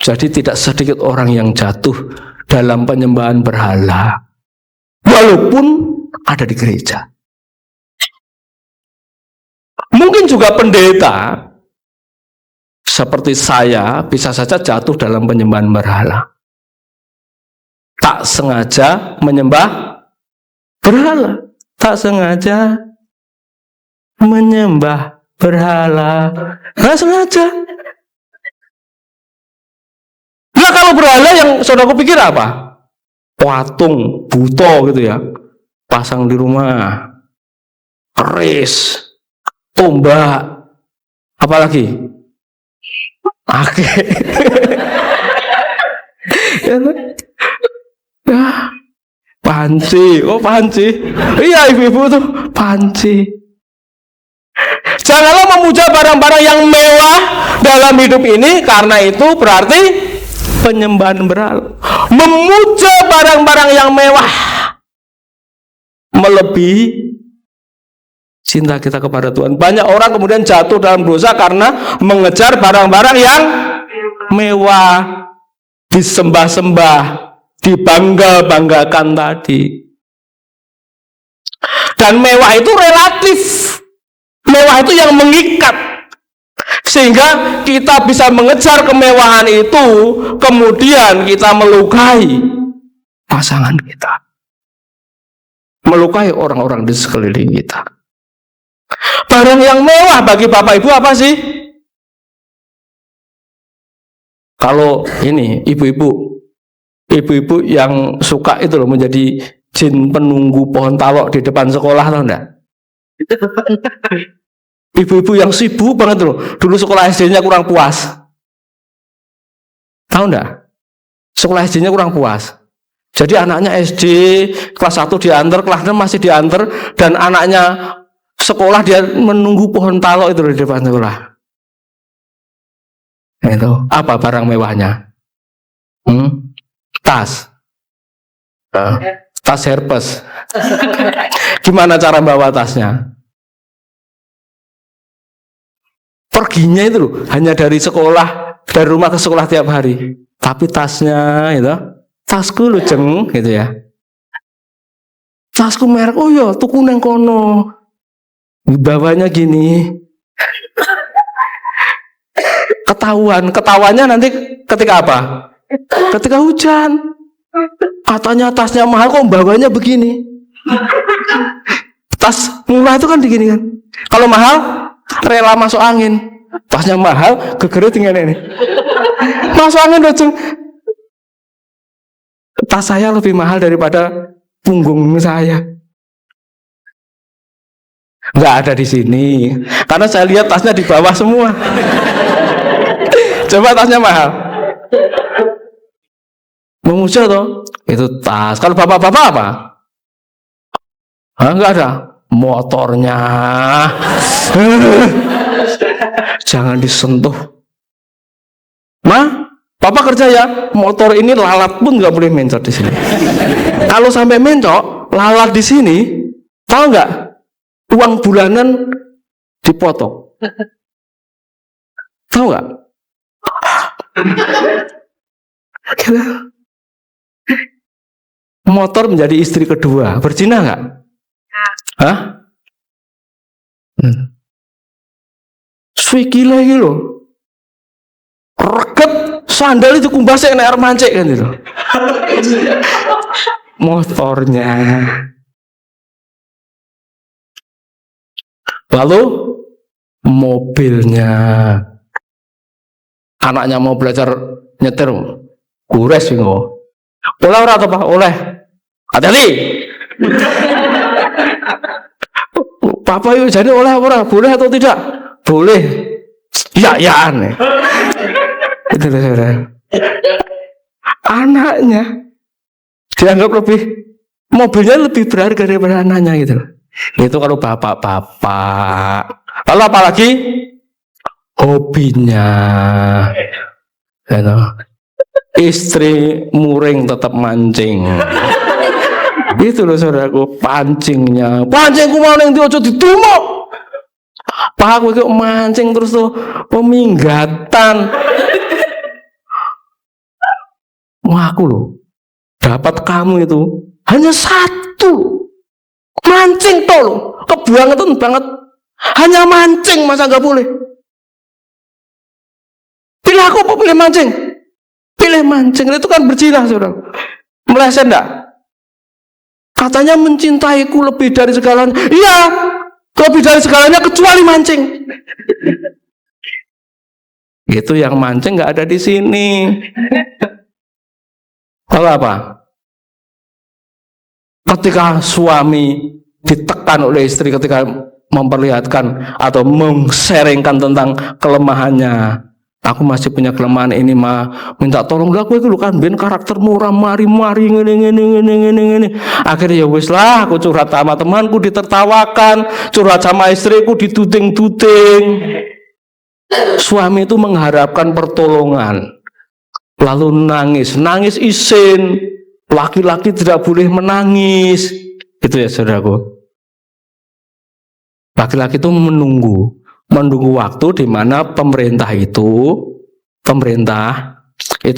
Jadi tidak sedikit orang yang jatuh dalam penyembahan berhala. Walaupun ada di gereja. Mungkin juga pendeta seperti saya bisa saja jatuh dalam penyembahan berhala. Tak sengaja menyembah berhala. Tak sengaja menyembah berhala. Tak sengaja. Nah kalau berhala yang saudaraku pikir apa? Patung, buto gitu ya. Pasang di rumah. Keris. Tombak. Apalagi? Ake. Panci. Oh panci. Iya ibu-ibu tuh panci. Janganlah memuja barang-barang yang mewah dalam hidup ini, karena itu berarti penyembahan berhala. Memuja barang-barang yang mewah melebihi cinta kita kepada Tuhan. Banyak orang kemudian jatuh dalam dosa karena mengejar barang-barang yang mewah, disembah-sembah, dibangga-banggakan tadi. Dan mewah itu relatif. Mewah itu yang mengikat. Sehingga kita bisa mengejar kemewahan itu, kemudian kita melukai pasangan kita, melukai orang-orang di sekeliling kita. Barang yang mewah bagi Bapak Ibu apa sih? Kalau ini ibu-ibu yang suka itu loh menjadi jin penunggu pohon talok di depan sekolah, tahu enggak? Ibu-ibu yang sibuk banget loh. Dulu sekolah SD-nya kurang puas. Tahu enggak? Sekolah SD-nya kurang puas. Jadi anaknya SD kelas 1 diantar, kelas 6 masih diantar, dan anaknya sekolah dia menunggu pohon talok itu di depan sekolah. Itu apa barang mewahnya? Tas. Tas Herpes. Gimana cara bawa tasnya? Perginya itu loh, hanya dari sekolah, dari rumah ke sekolah tiap hari. Tapi tasnya itu, tasku lu jeng gitu ya. Tasku merek, oh ya tuku neng kono. Bawanya gini. Ketahuannya nanti ketika apa? Ketika hujan. Katanya tasnya mahal kok bawanya begini. Tas murah itu kan begini kan. Kalau mahal rela masuk angin. Tasnya mahal gegere tinggal ini. Masuk angin dong. Tas saya lebih mahal daripada punggung saya. Nggak ada di sini. Karena saya lihat tasnya di bawah semua. Coba tasnya mahal. Memuja toh, itu tas. Kalau bapak-bapak apa? Enggak ada. Motornya. Jangan disentuh. Bapak kerja ya. Motor ini lalat pun nggak boleh mencot di sini. Kalau sampai mencot, lalat di sini, tahu nggak? Uang bulanan dipotong. Tahu nggak? Motor menjadi istri kedua, berzina nggak? Hah? Swiki lagi loh, reget sandal itu kumbasnya kena air mancik kan itu. Motornya. Lalu mobilnya. Anaknya mau belajar nyetir, gures bingung. Oleh ora atau apa? Oleh. Hati-hati. Papa yuk jadi oleh apa? Boleh atau tidak? Boleh. Ya aneh. Itu anaknya dianggap mobilnya lebih berharga daripada anaknya gitu. Itu kalau bapak-bapak. Lalu apalagi hobinya. Istri muring tetap mancing. Itu loh saudaraku, pancingnya. Pancingku mau neng diojo ditumuk. Pak aku mancing terus tuh peminggatan. Wah aku loh dapat kamu itu hanya satu mancing tol, kebangetan banget. Hanya mancing masa nggak boleh? Pilih aku apa pilih mancing? Pilih mancing, itu kan berzina saudara. Meleset enggak? Katanya mencintaiku lebih dari segalanya. Iya, lebih dari segalanya kecuali mancing. Itu yang mancing nggak ada di sini. Kalau apa? Ketika suami ditekan oleh istri ketika memperlihatkan atau mengsharingkan tentang kelemahannya. Aku masih punya kelemahan ini mah, minta tolong aku itu kan ben karaktermu mari ngene. Akhirnya ya wis lah, aku curhat sama temanku ditertawakan, curhat sama istriku dituding-tuding. Suami itu mengharapkan pertolongan, lalu nangis isin. Laki-laki tidak boleh menangis, gitu ya saudaraku. Laki-laki itu menunggu waktu di mana pemerintah itu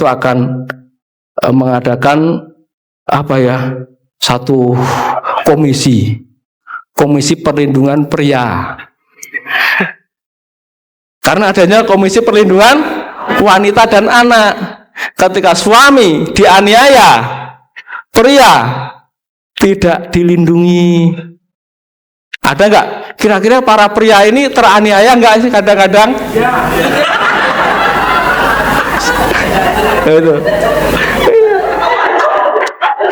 akan mengadakan satu komisi perlindungan pria. Karena adanya komisi perlindungan wanita dan anak. Ketika suami dianiaya, pria tidak dilindungi. Ada nggak? Kira-kira para pria ini teraniaya nggak sih kadang-kadang? Ya. Itu.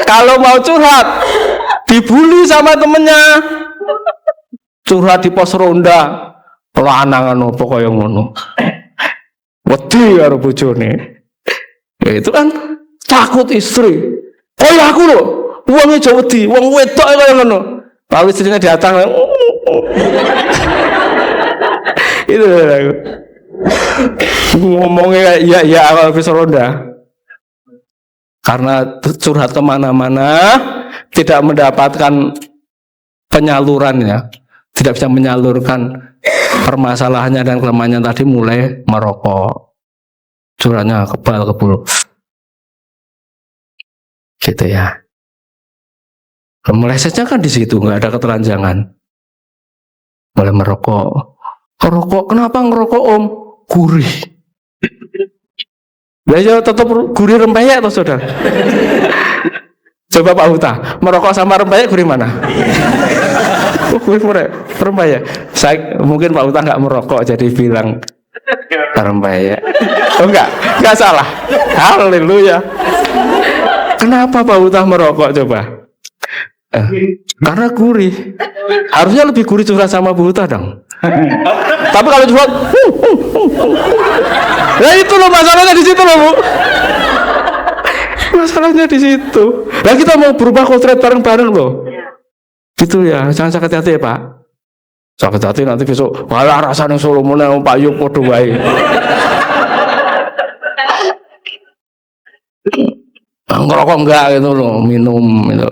Kalau mau curhat, dibully sama temennya. Curhat di pos ronda, lanang apa kaya ngono. Wedi karo bojone. Ya itu kan takut istri. Kaya aku lho, wong aja wedi, wong wedok kaya ngono. Lalu istrinya datang. Itu aku. Ngomongnya ya kalau pos ronda. Karena curhat kemana-mana, tidak mendapatkan penyalurannya, tidak bisa menyalurkan permasalahannya dan kelemahannya tadi, mulai merokok, curhatnya kebal-kebul, gitu ya. Melesetnya kan di situ, nggak ada keteranjangan. Mulai merokok, kenapa ngerokok om? Gurih. Ya tetap gurih rempeyek atau saudara? Coba Pak Huta, merokok sama rempeyek gurih mana? Gurih rempeyek. Saya mungkin Pak Huta nggak merokok jadi bilang rempeyek. Oh enggak salah. Haleluya. Kenapa Pak Huta merokok coba? Karena gurih. Harusnya lebih gurih curhat sama Bu Huta dong. Tapi kalau curhat, nah itu loh masalahnya di situ loh Bu. Masalahnya di situ. Nah kita mau berubah konsep bareng-bareng loh. Gitu ya, jangan sakit hati ya Pak. Sakit hati nanti besok malah rasanya Solo mana Pak Yuk podo wae. Ngerokok enggak gitu loh, minum gitu.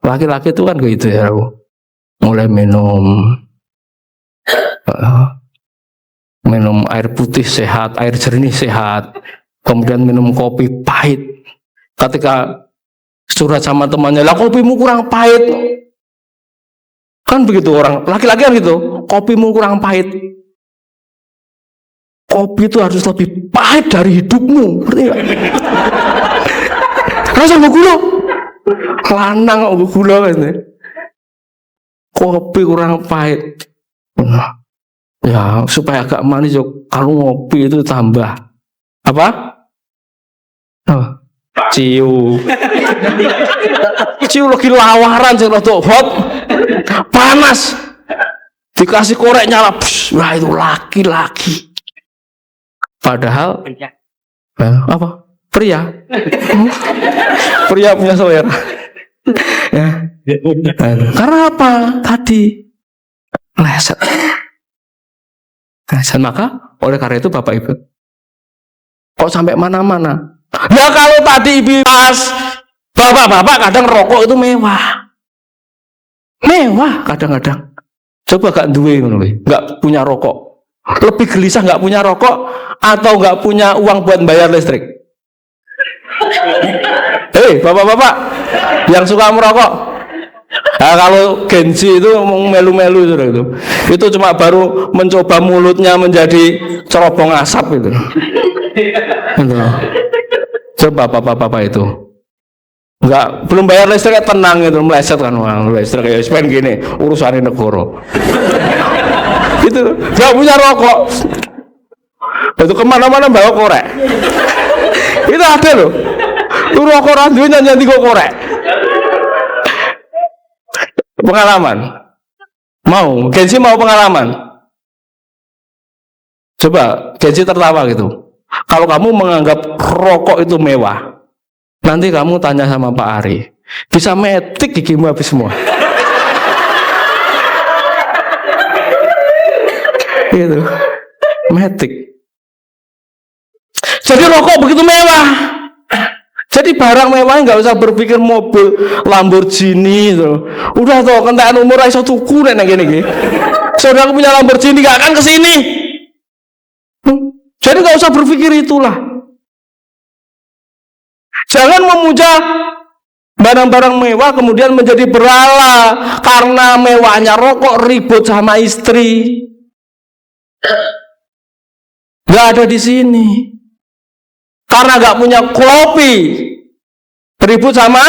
Laki-laki itu kan gitu ya, mulai minum air putih sehat, air jernih sehat, kemudian minum kopi pahit. Ketika curhat sama temannya, lah kopimu kurang pahit, kan begitu orang laki-laki kan gitu, kopimu kurang pahit. Kopi itu harus lebih pahit dari hidupmu, ngerti nggak? Rasa gula, lanang gula kan? Kopi kurang pahit. Ya supaya agak manis, kalau ngopi itu tambah apa? Ciu lagi lawaran sih untuk hot panas, dikasih korek nyala, wah itu laki-laki. Padahal apa? Pria punya selera. Ya. Karena apa? Tadi leset. Maka oleh karena itu Bapak Ibu, kok sampai mana-mana? Nah kalau tadi Ibu pas, bapak-bapak kadang rokok itu mewah kadang-kadang. Coba gak duwe, gak punya rokok, lebih gelisah gak punya rokok atau gak punya uang buat bayar listrik? Hei bapak-bapak yang suka merokok. Nah, kalau Genji itu melu-melu itu cuma baru mencoba mulutnya menjadi cerobong asap itu. Coba bapak-bapak itu belum bayar listrik tenang itu, meleset kan uang listrik ya spend gini urusan negara. Itu nggak punya rokok, itu kemana-mana bawa korek. Itu ada loh, itu rokok randunya nyanyi kok korek. Pengalaman mau Genji mau pengalaman, coba Genji tertawa gitu. Kalau kamu menganggap rokok itu mewah, nanti kamu tanya sama Pak Ari, bisa metik gigimu habis semua. Gitu, metik. Jadi rokok begitu mewah. Jadi barang mewah nggak usah berpikir mobil Lamborghini itu. Udah tuh kentaan umur iso tuku nek gini. Saudara punya Lamborghini gak akan kesini. Jadi nggak usah berpikir itulah. Jangan memuja barang-barang mewah kemudian menjadi berala karena mewahnya rokok ribut sama istri. Nggak ada di sini. Karena nggak punya kopi ribut sama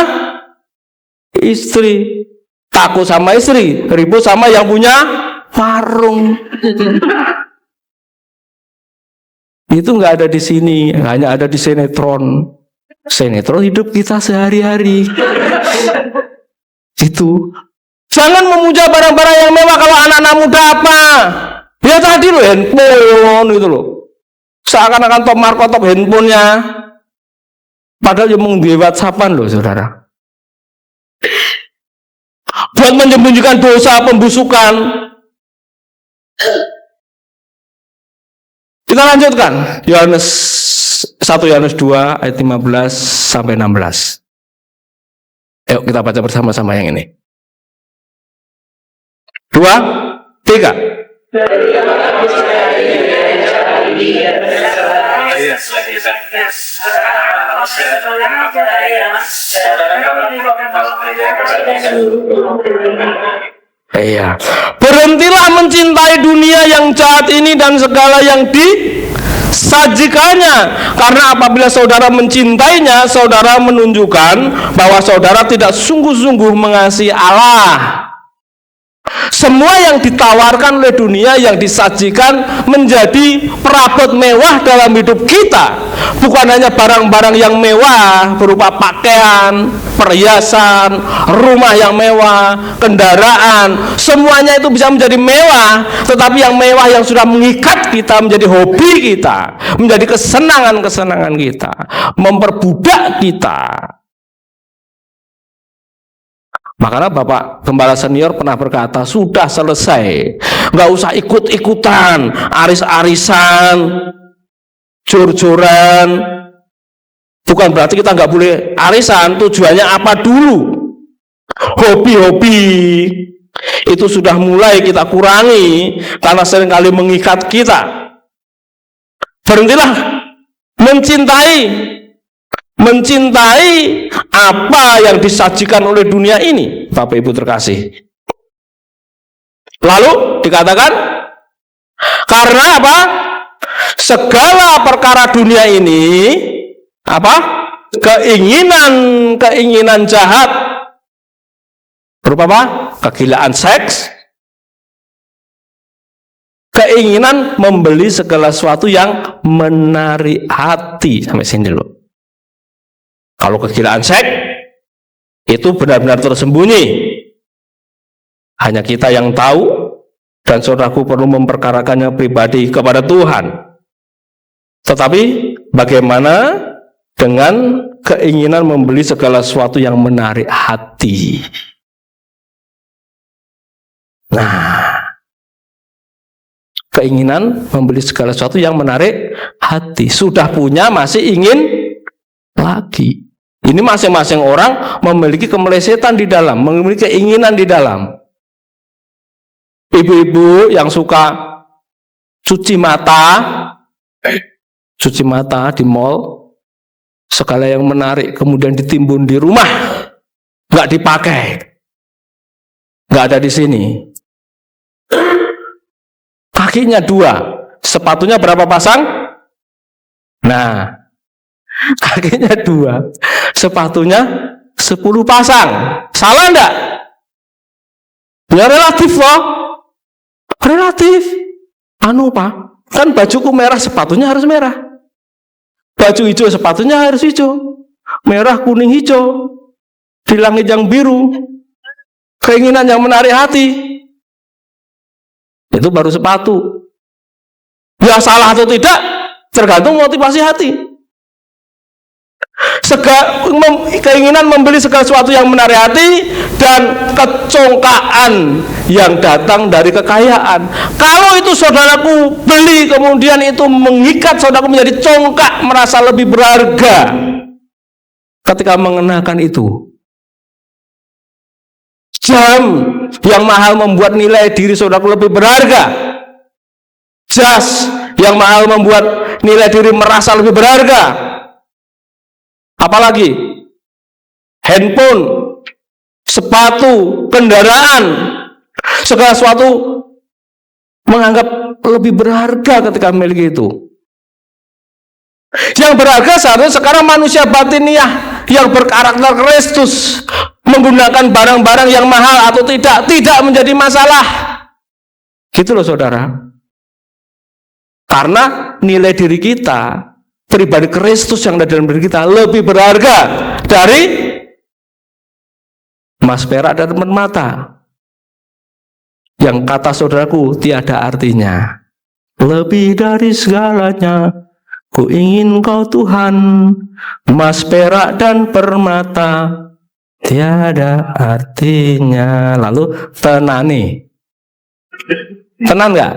istri, takut sama istri, ribut sama yang punya warung. Itu nggak ada di sini, hanya ada di sinetron. Sinetron hidup kita sehari-hari. Itu. Jangan memuja barang-barang yang mewah kalau anak-anak muda apa? Ya tadi loh handphone itu loh. Seakan-akan top marko top handphonenya. Padahal dia mau di WhatsAppan loh saudara. Buat menyembunyikan dosa pembusukan. Kita lanjutkan. Yohanes 1 Yohanes 2 ayat 15 sampai 16. Ayo kita baca bersama-sama yang ini. 2, 3. Iya. Berhentilah mencintai dunia yang jahat ini dan segala yang disajikannya. Karena apabila saudara mencintainya, saudara menunjukkan bahwa saudara tidak sungguh-sungguh mengasihi Allah. Semua yang ditawarkan oleh dunia, yang disajikan menjadi perabot mewah dalam hidup kita. Bukan hanya barang-barang yang mewah berupa pakaian, perhiasan, rumah yang mewah, kendaraan. Semuanya itu bisa menjadi mewah. Tetapi yang mewah yang sudah mengikat kita, menjadi hobi kita, menjadi kesenangan-kesenangan kita, memperbudak kita. Makanya Bapak Gembala Senior pernah berkata, sudah selesai, nggak usah ikut-ikutan, aris-arisan, jor-joran. Bukan berarti kita nggak boleh arisan, tujuannya apa dulu? Hobi-hobi itu sudah mulai kita kurangi karena seringkali mengikat kita. Berhentilah mencintai apa yang disajikan oleh dunia ini, Bapak Ibu terkasih. Lalu dikatakan, karena apa? Segala perkara dunia ini, apa? Keinginan jahat, berupa apa? Kegilaan seks, keinginan membeli segala sesuatu yang menarik hati. Sampai sini dulu. Kalau kegilaan seks itu benar-benar tersembunyi, hanya kita yang tahu, dan saudaraku perlu memperkarakannya pribadi kepada Tuhan. Tetapi bagaimana dengan keinginan membeli segala sesuatu yang menarik hati? Nah, keinginan membeli segala sesuatu yang menarik hati, sudah punya masih ingin lagi. Ini masing-masing orang memiliki kemelesetan di dalam, memiliki keinginan di dalam. Ibu-ibu yang suka cuci mata di mall, segala yang menarik kemudian ditimbun di rumah, nggak dipakai, nggak ada di sini. Kakinya 2, sepatunya berapa pasang? Nah, kakinya 2, sepatunya 10 pasang. Salah enggak? Ya relatif loh. Relatif. Pak, kan bajuku merah, sepatunya harus merah. Baju hijau, sepatunya harus hijau. Merah, kuning, hijau. Di langit yang biru. Keinginan yang menarik hati. Itu baru sepatu. Ya salah atau tidak, tergantung motivasi hati. Keinginan membeli segala sesuatu yang menarik hati dan kecongkaan yang datang dari kekayaan. Kalau itu saudaraku beli, kemudian itu mengikat saudaraku menjadi congkak, merasa lebih berharga ketika mengenakan itu. Jam yang mahal membuat nilai diri saudaraku lebih berharga. Jas yang mahal membuat nilai diri merasa lebih berharga. Apalagi handphone, sepatu, kendaraan, segala sesuatu menganggap lebih berharga ketika memiliki itu. Yang berharga seharusnya sekarang manusia batiniah yang berkarakter Kristus, menggunakan barang-barang yang mahal atau tidak menjadi masalah. Gitu loh saudara. Karena nilai diri kita, pribadi Kristus yang ada dalam diri kita lebih berharga dari emas, perak, dan permata. Yang kata saudaraku tiada artinya. Lebih dari segalanya, ku ingin kau Tuhan, emas, perak, dan permata tiada artinya. Lalu tenani. Tenan nggak?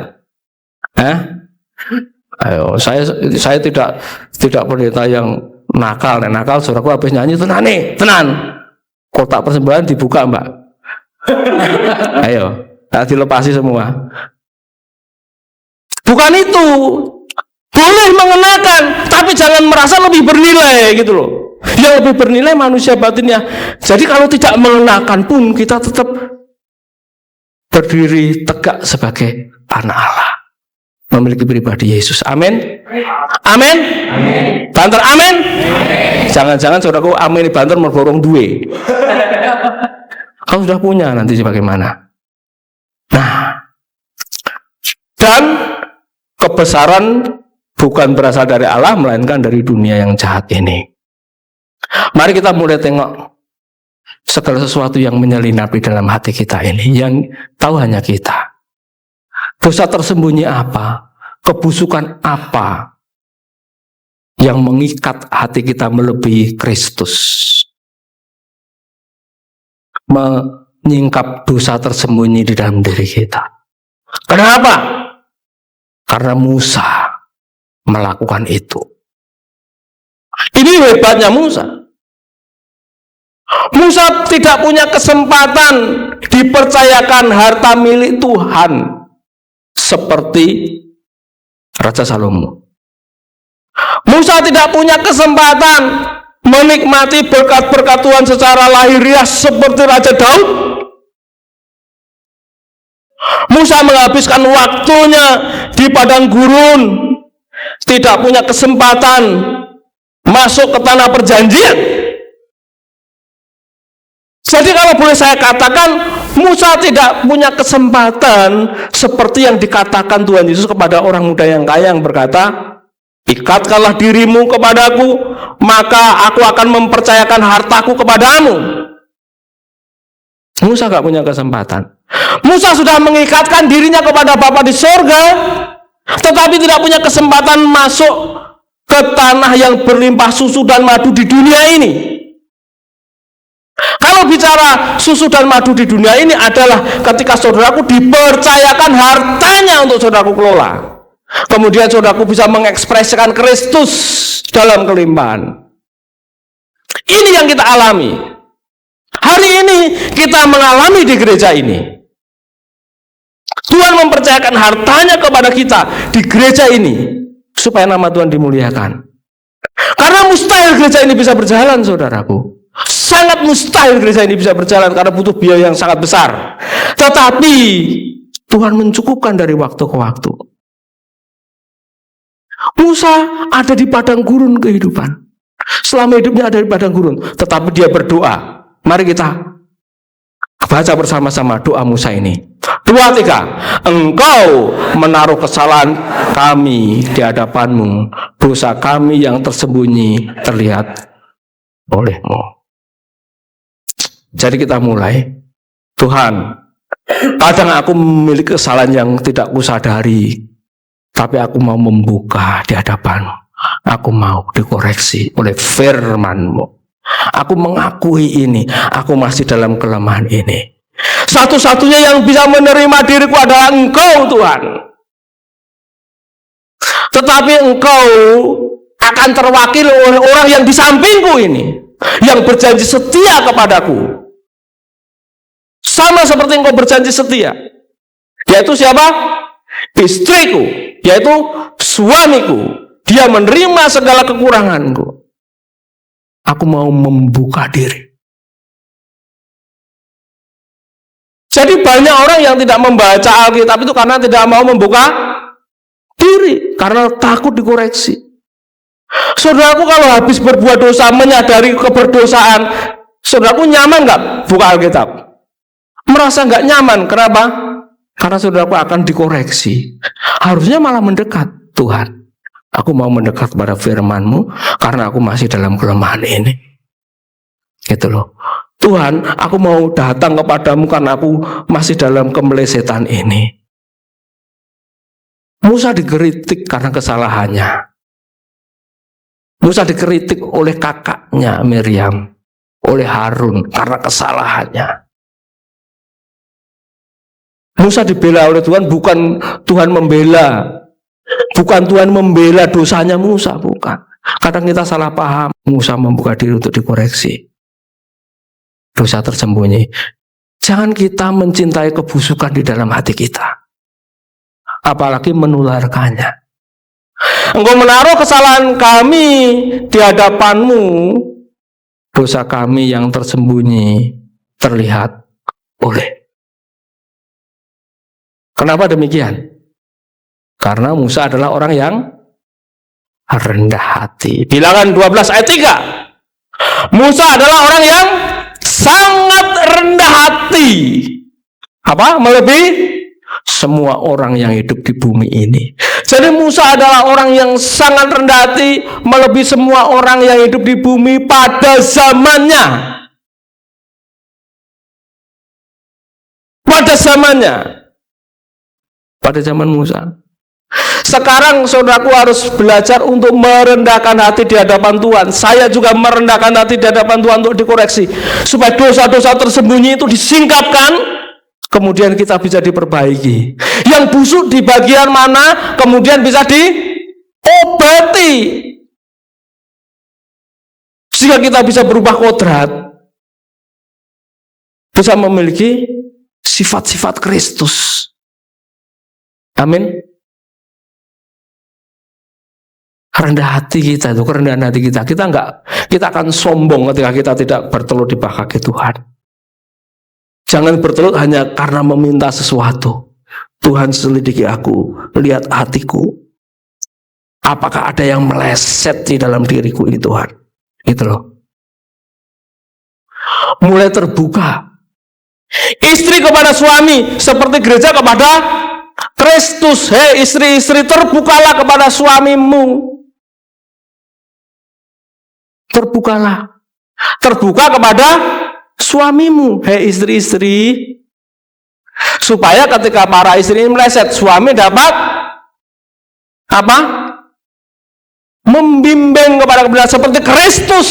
Ayo, saya tidak pendeta yang nakal. Nakal, saudaraku habis nyanyi tenan. Kotak persembahan dibuka, Mbak. Ayo, dilepasi semua. Bukan itu. Boleh mengenakan, tapi jangan merasa lebih bernilai gitu loh. Yang lebih bernilai manusia batinnya. Jadi kalau tidak mengenakan pun kita tetap berdiri tegak sebagai anak Allah, memiliki pribadi Yesus. Amin. Amin. Banter amin. Jangan-jangan saudaraku amin banter merborong duwe. Kau sudah punya, nanti bagaimana? Nah, dan kebesaran bukan berasal dari Allah, melainkan dari dunia yang jahat ini. Mari kita mulai tengok segala sesuatu yang menyelinap di dalam hati kita ini, yang tahu hanya kita. Dosa tersembunyi apa? Kebusukan apa yang mengikat hati kita melebihi Kristus? Menyingkap dosa tersembunyi di dalam diri kita. Kenapa? Karena Musa melakukan itu. Ini hebatnya Musa. Musa tidak punya kesempatan dipercayakan harta milik Tuhan seperti Raja Salomo. Musa tidak punya kesempatan menikmati berkat-berkat Tuhan secara lahiriah seperti Raja Daud. Musa menghabiskan waktunya di padang gurun, tidak punya kesempatan masuk ke tanah perjanjian. Jadi kalau boleh saya katakan, Musa tidak punya kesempatan seperti yang dikatakan Tuhan Yesus kepada orang muda yang kaya yang berkata, ikatkanlah dirimu kepadaku, maka aku akan mempercayakan hartaku kepadamu. Musa gak punya kesempatan. Musa sudah mengikatkan dirinya kepada Bapa di sorga, tetapi tidak punya kesempatan masuk ke tanah yang berlimpah susu dan madu di dunia ini. Kalau bicara susu dan madu di dunia ini adalah ketika saudaraku dipercayakan hartanya untuk saudaraku kelola. Kemudian saudaraku bisa mengekspresikan Kristus dalam kelimpahan. Ini yang kita alami. Hari ini kita mengalami di gereja ini. Tuhan mempercayakan hartanya kepada kita di gereja ini supaya nama Tuhan dimuliakan. Karena mustahil gereja ini bisa berjalan, saudaraku. Sangat mustahil gereja ini bisa berjalan karena butuh biaya yang sangat besar. Tetapi Tuhan mencukupkan dari waktu ke waktu. Musa ada di padang gurun kehidupan. Selama hidupnya ada di padang gurun, tetapi dia berdoa. Mari kita baca bersama-sama doa Musa ini. 2, 3. Engkau menaruh kesalahan kami di hadapanmu, dosa kami yang tersembunyi terlihat olehmu. Jadi kita mulai. Tuhan, kadang aku memiliki kesalahan yang tidak kusadari, tapi aku mau membuka di hadapanmu. Aku mau dikoreksi oleh firman-Mu. Aku mengakui ini, aku masih dalam kelemahan ini. Satu-satunya yang bisa menerima diriku adalah Engkau, Tuhan. Tetapi Engkau akan terwakili oleh orang yang di sampingku ini, yang berjanji setia kepadaku. Sama seperti Engkau berjanji setia. Yaitu siapa? Istriku, yaitu suamiku. Dia menerima segala kekuranganku. Aku mau membuka diri. Jadi banyak orang yang tidak membaca Alkitab itu karena tidak mau membuka diri, karena takut dikoreksi. Saudaraku, kalau habis berbuat dosa, menyadari keberdosaan, Saudaraku nyaman nggak buka Alkitab? Merasa nggak nyaman, kenapa? Karena saudaraku akan dikoreksi. Harusnya malah mendekat. Tuhan, aku mau mendekat pada firman-Mu karena aku masih dalam kelemahan ini. Gitu loh. Tuhan, aku mau datang kepadamu karena aku masih dalam kemelesetan ini. Musa dikritik karena kesalahannya. Musa dikritik oleh kakaknya Miriam, oleh Harun karena kesalahannya. Musa dibela oleh Tuhan, bukan Tuhan membela. Bukan Tuhan membela dosanya Musa, bukan. Kadang kita salah paham. Musa membuka diri untuk dikoreksi. Dosa tersembunyi. Jangan kita mencintai kebusukan di dalam hati kita, apalagi menularkannya. Engkau menaruh kesalahan kami di hadapan-Mu, dosa kami yang tersembunyi terlihat oleh. Kenapa demikian? Karena Musa adalah orang yang rendah hati. Bilangan 12 ayat 3. Musa adalah orang yang sangat rendah hati. Apa? Melebihi semua orang yang hidup di bumi ini. Jadi Musa adalah orang yang sangat rendah hati, melebihi semua orang yang hidup di bumi pada zamannya. Pada zamannya. Pada zaman Musa. Sekarang saudaraku harus belajar untuk merendahkan hati di hadapan Tuhan. Saya juga merendahkan hati di hadapan Tuhan untuk dikoreksi, supaya dosa-dosa tersembunyi itu disingkapkan, kemudian kita bisa diperbaiki. Yang busuk di bagian mana, kemudian bisa diobati, sehingga kita bisa berubah kodrat, bisa memiliki sifat-sifat Kristus. Amin. Rendah hati kita itu, kerendahan hati kita akan sombong ketika kita tidak bertelut di bawah kaki Tuhan. Jangan bertelut hanya karena meminta sesuatu. Tuhan, selidiki aku, lihat hatiku, apakah ada yang meleset di dalam diriku ini Tuhan. Gitu loh. Mulai terbuka. Istri kepada suami seperti gereja kepada Kristus. Hei istri-istri, terbukalah kepada suamimu. Terbukalah. Terbuka kepada suamimu. Hei istri-istri, supaya ketika para istri ini meleset, suami dapat apa? Membimbing kepada kebenaran seperti Kristus.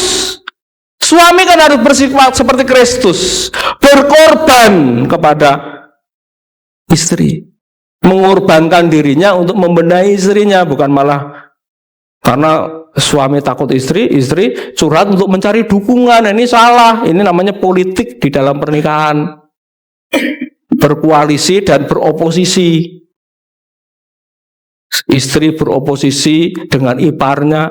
Suami kan harus bersifat seperti Kristus, berkorban kepada istri, mengorbankan dirinya untuk membenahi istrinya, bukan malah karena suami takut istri curhat untuk mencari dukungan. Ini salah. Ini namanya politik di dalam pernikahan. Berkoalisi dan beroposisi. Istri beroposisi dengan iparnya,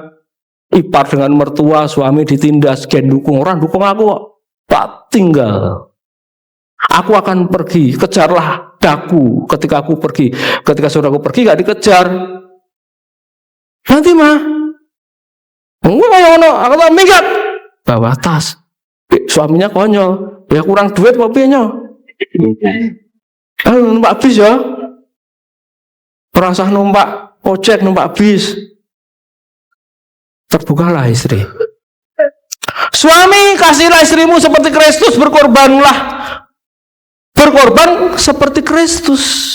ipar dengan mertua, suami ditindas, gen dukung. Orang dukung aku kok, tak tinggal. Aku akan pergi, kejarlah daku ketika aku pergi. Ketika saudaraku pergi gak dikejar. Nanti mah enggak kayak ono, aku tak minggat bawa tas. Suaminya konyol, ya kurang duit mobilnya. Numpak bis ya. Perasaan numpak ojek, numpak bis. Terbukalah istri. Suami, kasihlah istrimu seperti Kristus, berkorbanlah. Berkorban seperti Kristus.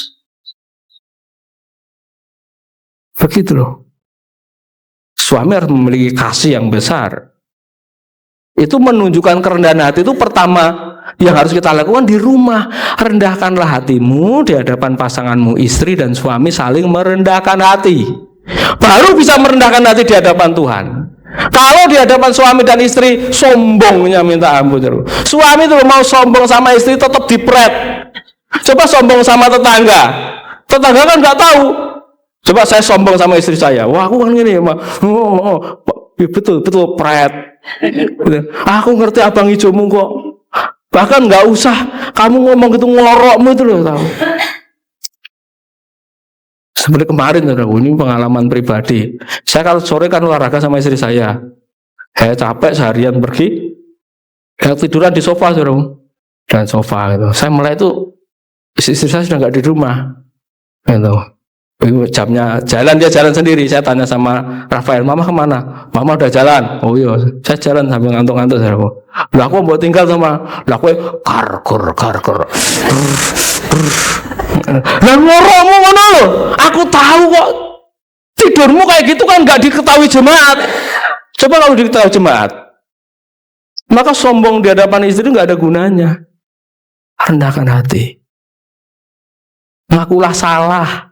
Begitu loh. Suami harus memiliki kasih yang besar. Itu menunjukkan kerendahan hati. Itu pertama yang harus kita lakukan di rumah. Rendahkanlah hatimu di hadapan pasanganmu. Istri dan suami saling merendahkan hati, baru bisa merendahkan hati di hadapan Tuhan. Kalau di hadapan suami dan istri sombongnya minta ampun. Suami itu mau sombong sama istri tetap dipret. Coba sombong sama tetangga. Tetangga kan nggak tahu. Coba saya sombong sama istri saya, wah aku kan gini, betul pret. Aku ngerti abang hijaumu kok. Bahkan nggak usah kamu ngomong gitu, ngorokmu itu loh tahu. Seperti kemarin ini pengalaman pribadi. Saya kalau sore kan olahraga sama istri saya. Saya capek seharian pergi tiduran di sofa, saudara. Dan sofa gitu. Saya mulai itu istri saya sudah nggak di rumah, gitu. Jamnya jalan, dia jalan sendiri. Saya tanya sama Rafael, mama kemana? Mama udah jalan. Oh iya, saya jalan sambil ngantuk-ngantuk, saudara. Lah aku mau tinggal sama, lah aku karkur. Lah ngoromu ngono lho. Aku tahu kok tidurmu kayak gitu kan nggak diketahui jemaat. Coba kalau diketahui jemaat, maka sombong di hadapan istri nggak ada gunanya. Rendahkan hati, ngakulah salah,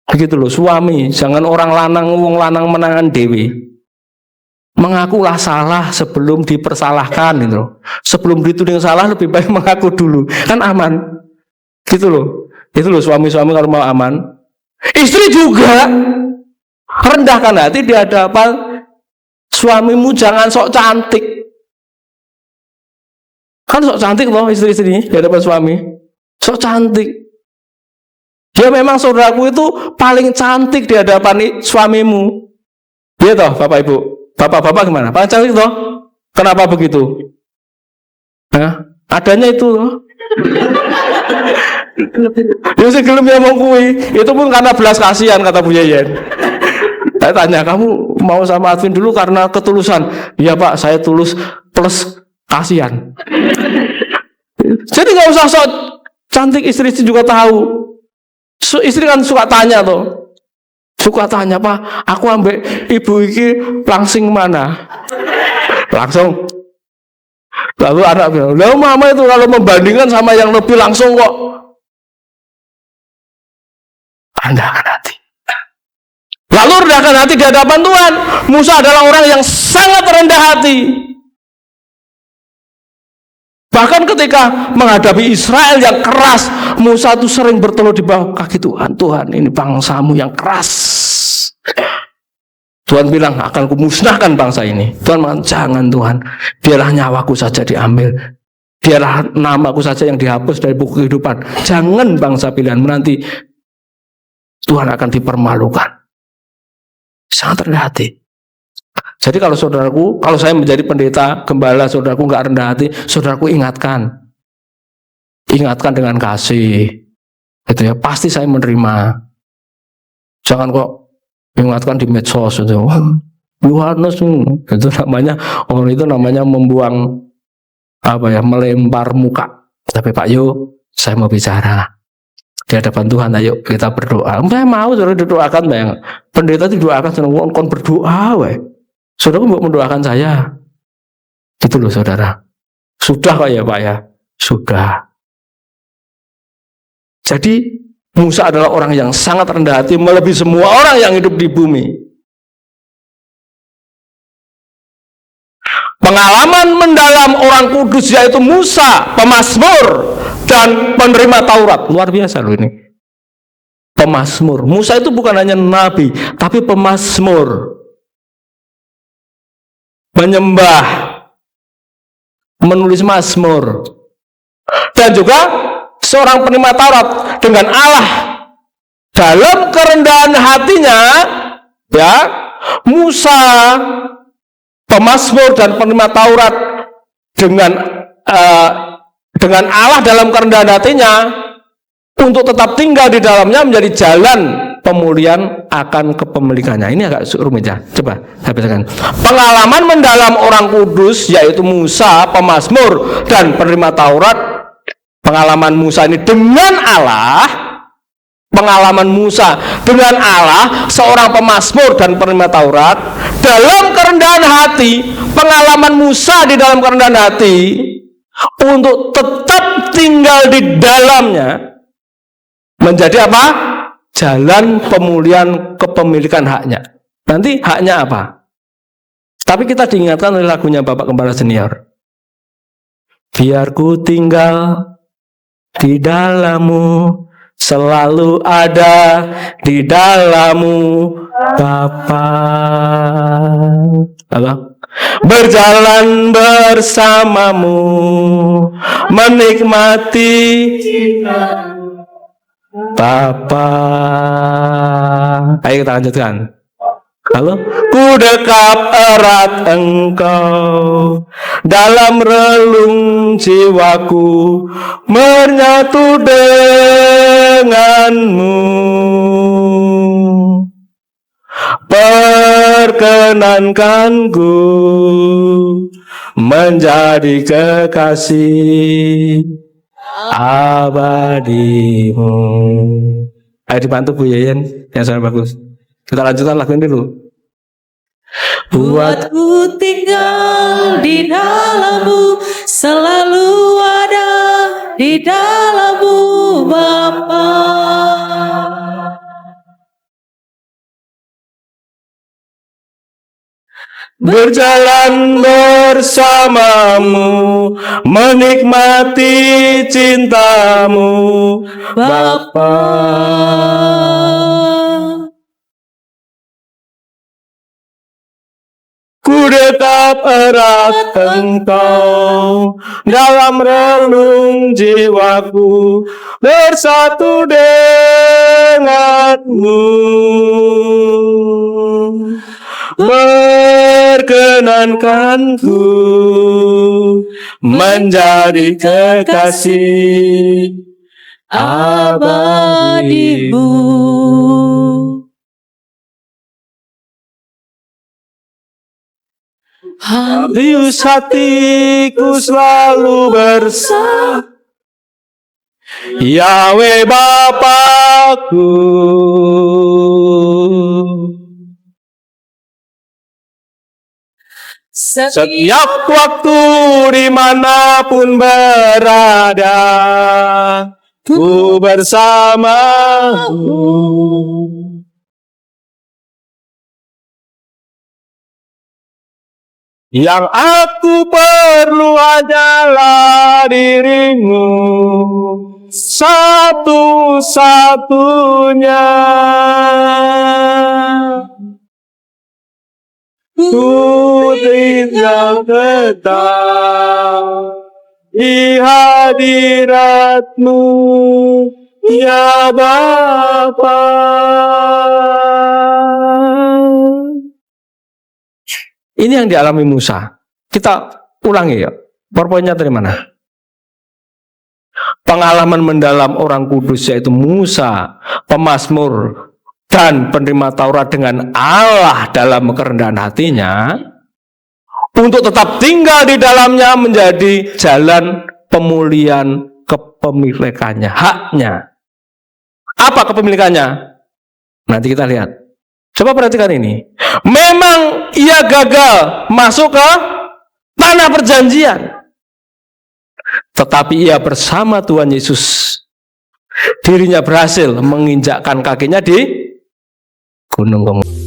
begitu loh suami. Jangan orang lanang, wong lanang menangan dewi. Mengakulah salah sebelum dipersalahkan, gitu loh. Sebelum dituding salah lebih baik mengaku dulu, kan aman, gitu loh. Itu loh suami-suami kalau mau aman. Istri juga rendahkan hati di hadapan suamimu, jangan sok cantik. Kan sok cantik loh istri-istri di hadapan suami. Sok cantik. Dia memang saudaraku itu paling cantik di hadapan suamimu. Iya toh Bapak Ibu. Bapak-bapak gimana? Paling cantik toh? Kenapa begitu? Nah, adanya itu loh. Ya sih gelem ya mau kui. Itu pun karena belas kasihan kata Bu Yeyen. Saya tanya, kamu mau sama Advin dulu karena ketulusan? Iya Pak, saya tulus plus kasihan. Jadi nggak usah sok cantik, istri juga tahu. Istri kan suka tanya tuh, suka tanya, Pak, aku ambek ibu iki langsing mana? Langsung. Lalu anak bilang, lah mama itu kalau membandingkan sama yang lebih langsung kok. Rendahkan hati. Lalu rendahkan hati di hadapan Tuhan. Musa adalah orang yang sangat rendah hati. Bahkan ketika menghadapi Israel yang keras, Musa itu sering berteluh di bawah kaki Tuhan. Tuhan, ini bangsamu yang keras. Tuhan bilang, akan kumusnahkan bangsa ini. Tuhan mengatakan, jangan Tuhan, biarlah nyawaku saja diambil. Biarlah namaku saja yang dihapus dari buku kehidupan. Jangan bangsa pilihanmu, nanti Tuhan akan dipermalukan. Sangat rendah hati. Jadi kalau saudaraku, kalau saya menjadi pendeta, gembala, saudaraku nggak rendah hati, saudaraku ingatkan dengan kasih, gitu ya. Pasti saya menerima. Jangan kok ingatkan di medsos itu. Yohanes itu namanya, orang itu namanya membuang melempar muka. Tapi Pak Yo, saya mau bicara di hadapan Tuhan. Ayo kita berdoa. Saya mau saudara didoakan, Bang. Pendeta didoakan, saudara kon berdoa, weh. Saudara mau mendoakan saya, gitu loh saudara. Sudah kok ya Pak ya, sudah. Jadi Musa adalah orang yang sangat rendah hati melebihi semua orang yang hidup di bumi. Pengalaman mendalam orang kudus yaitu Musa, pemazmur dan penerima Taurat, luar biasa loh ini. Pemazmur, Musa itu bukan hanya nabi, tapi pemazmur. Menyembah, menulis mazmur, dan juga seorang penerima Taurat dengan Allah. Dalam kerendahan hatinya, ya, Musa pemazmur dan penerima Taurat dengan Allah dalam kerendahan hatinya untuk tetap tinggal di dalamnya menjadi jalan pemulihan akan kepemilikannya. Ini agak rumit ya. Coba saya bacakan. Pengalaman mendalam orang kudus yaitu Musa, pemazmur dan penerima Taurat. Pengalaman Musa ini dengan Allah, pengalaman Musa dengan Allah, seorang pemazmur dan penerima Taurat dalam kerendahan hati. Pengalaman Musa di dalam kerendahan hati untuk tetap tinggal di dalamnya menjadi apa? Jalan pemulihan kepemilikan haknya. Nanti haknya apa? Tapi kita diingatkan oleh lagunya Bapak Gembala Senior. Biar ku tinggal di dalammu, selalu ada di dalammu, Bapa. Apa? Berjalan bersamamu, menikmati Bapa. Ayo kita lanjutkan. Halo? Ku dekap erat engkau, dalam relung jiwaku menyatu denganmu. Perkenankanku menjadi kekasih abadimu. Ayo dibantu Bu Yeyen yang sangat bagus. Kita lanjutkan lagu ini dulu. Buatku tinggal di dalammu, selalu ada di dalammu Bapa. Berjalan bersamamu, menikmati cintamu Bapa. Ku dekap erat engkau, dalam relung jiwaku bersatu denganmu. Perkenankanku menjadi kekasih abadimu. Halius hatiku selalu bersama Yahweh Bapakku. Setiap waktu dimanapun berada, ku bersamamu. Yang aku perlu hanyalah dirimu, satu-satunya. Ku tinggal tetap di hadiratmu, ya Bapa. Ini yang dialami Musa. Kita ulangi ya. PowerPoint-nya dari mana? Pengalaman mendalam orang kudus yaitu Musa, pemazmur dan penerima Taurat dengan Allah dalam kerendahan hatinya, untuk tetap tinggal di dalamnya menjadi jalan pemulihan kepemilikannya, haknya. Apa kepemilikannya? Nanti kita lihat. Coba perhatikan ini. Memang ia gagal masuk ke tanah perjanjian, tetapi ia bersama Tuhan Yesus, dirinya berhasil menginjakkan kakinya di Gunung Kemuliaan.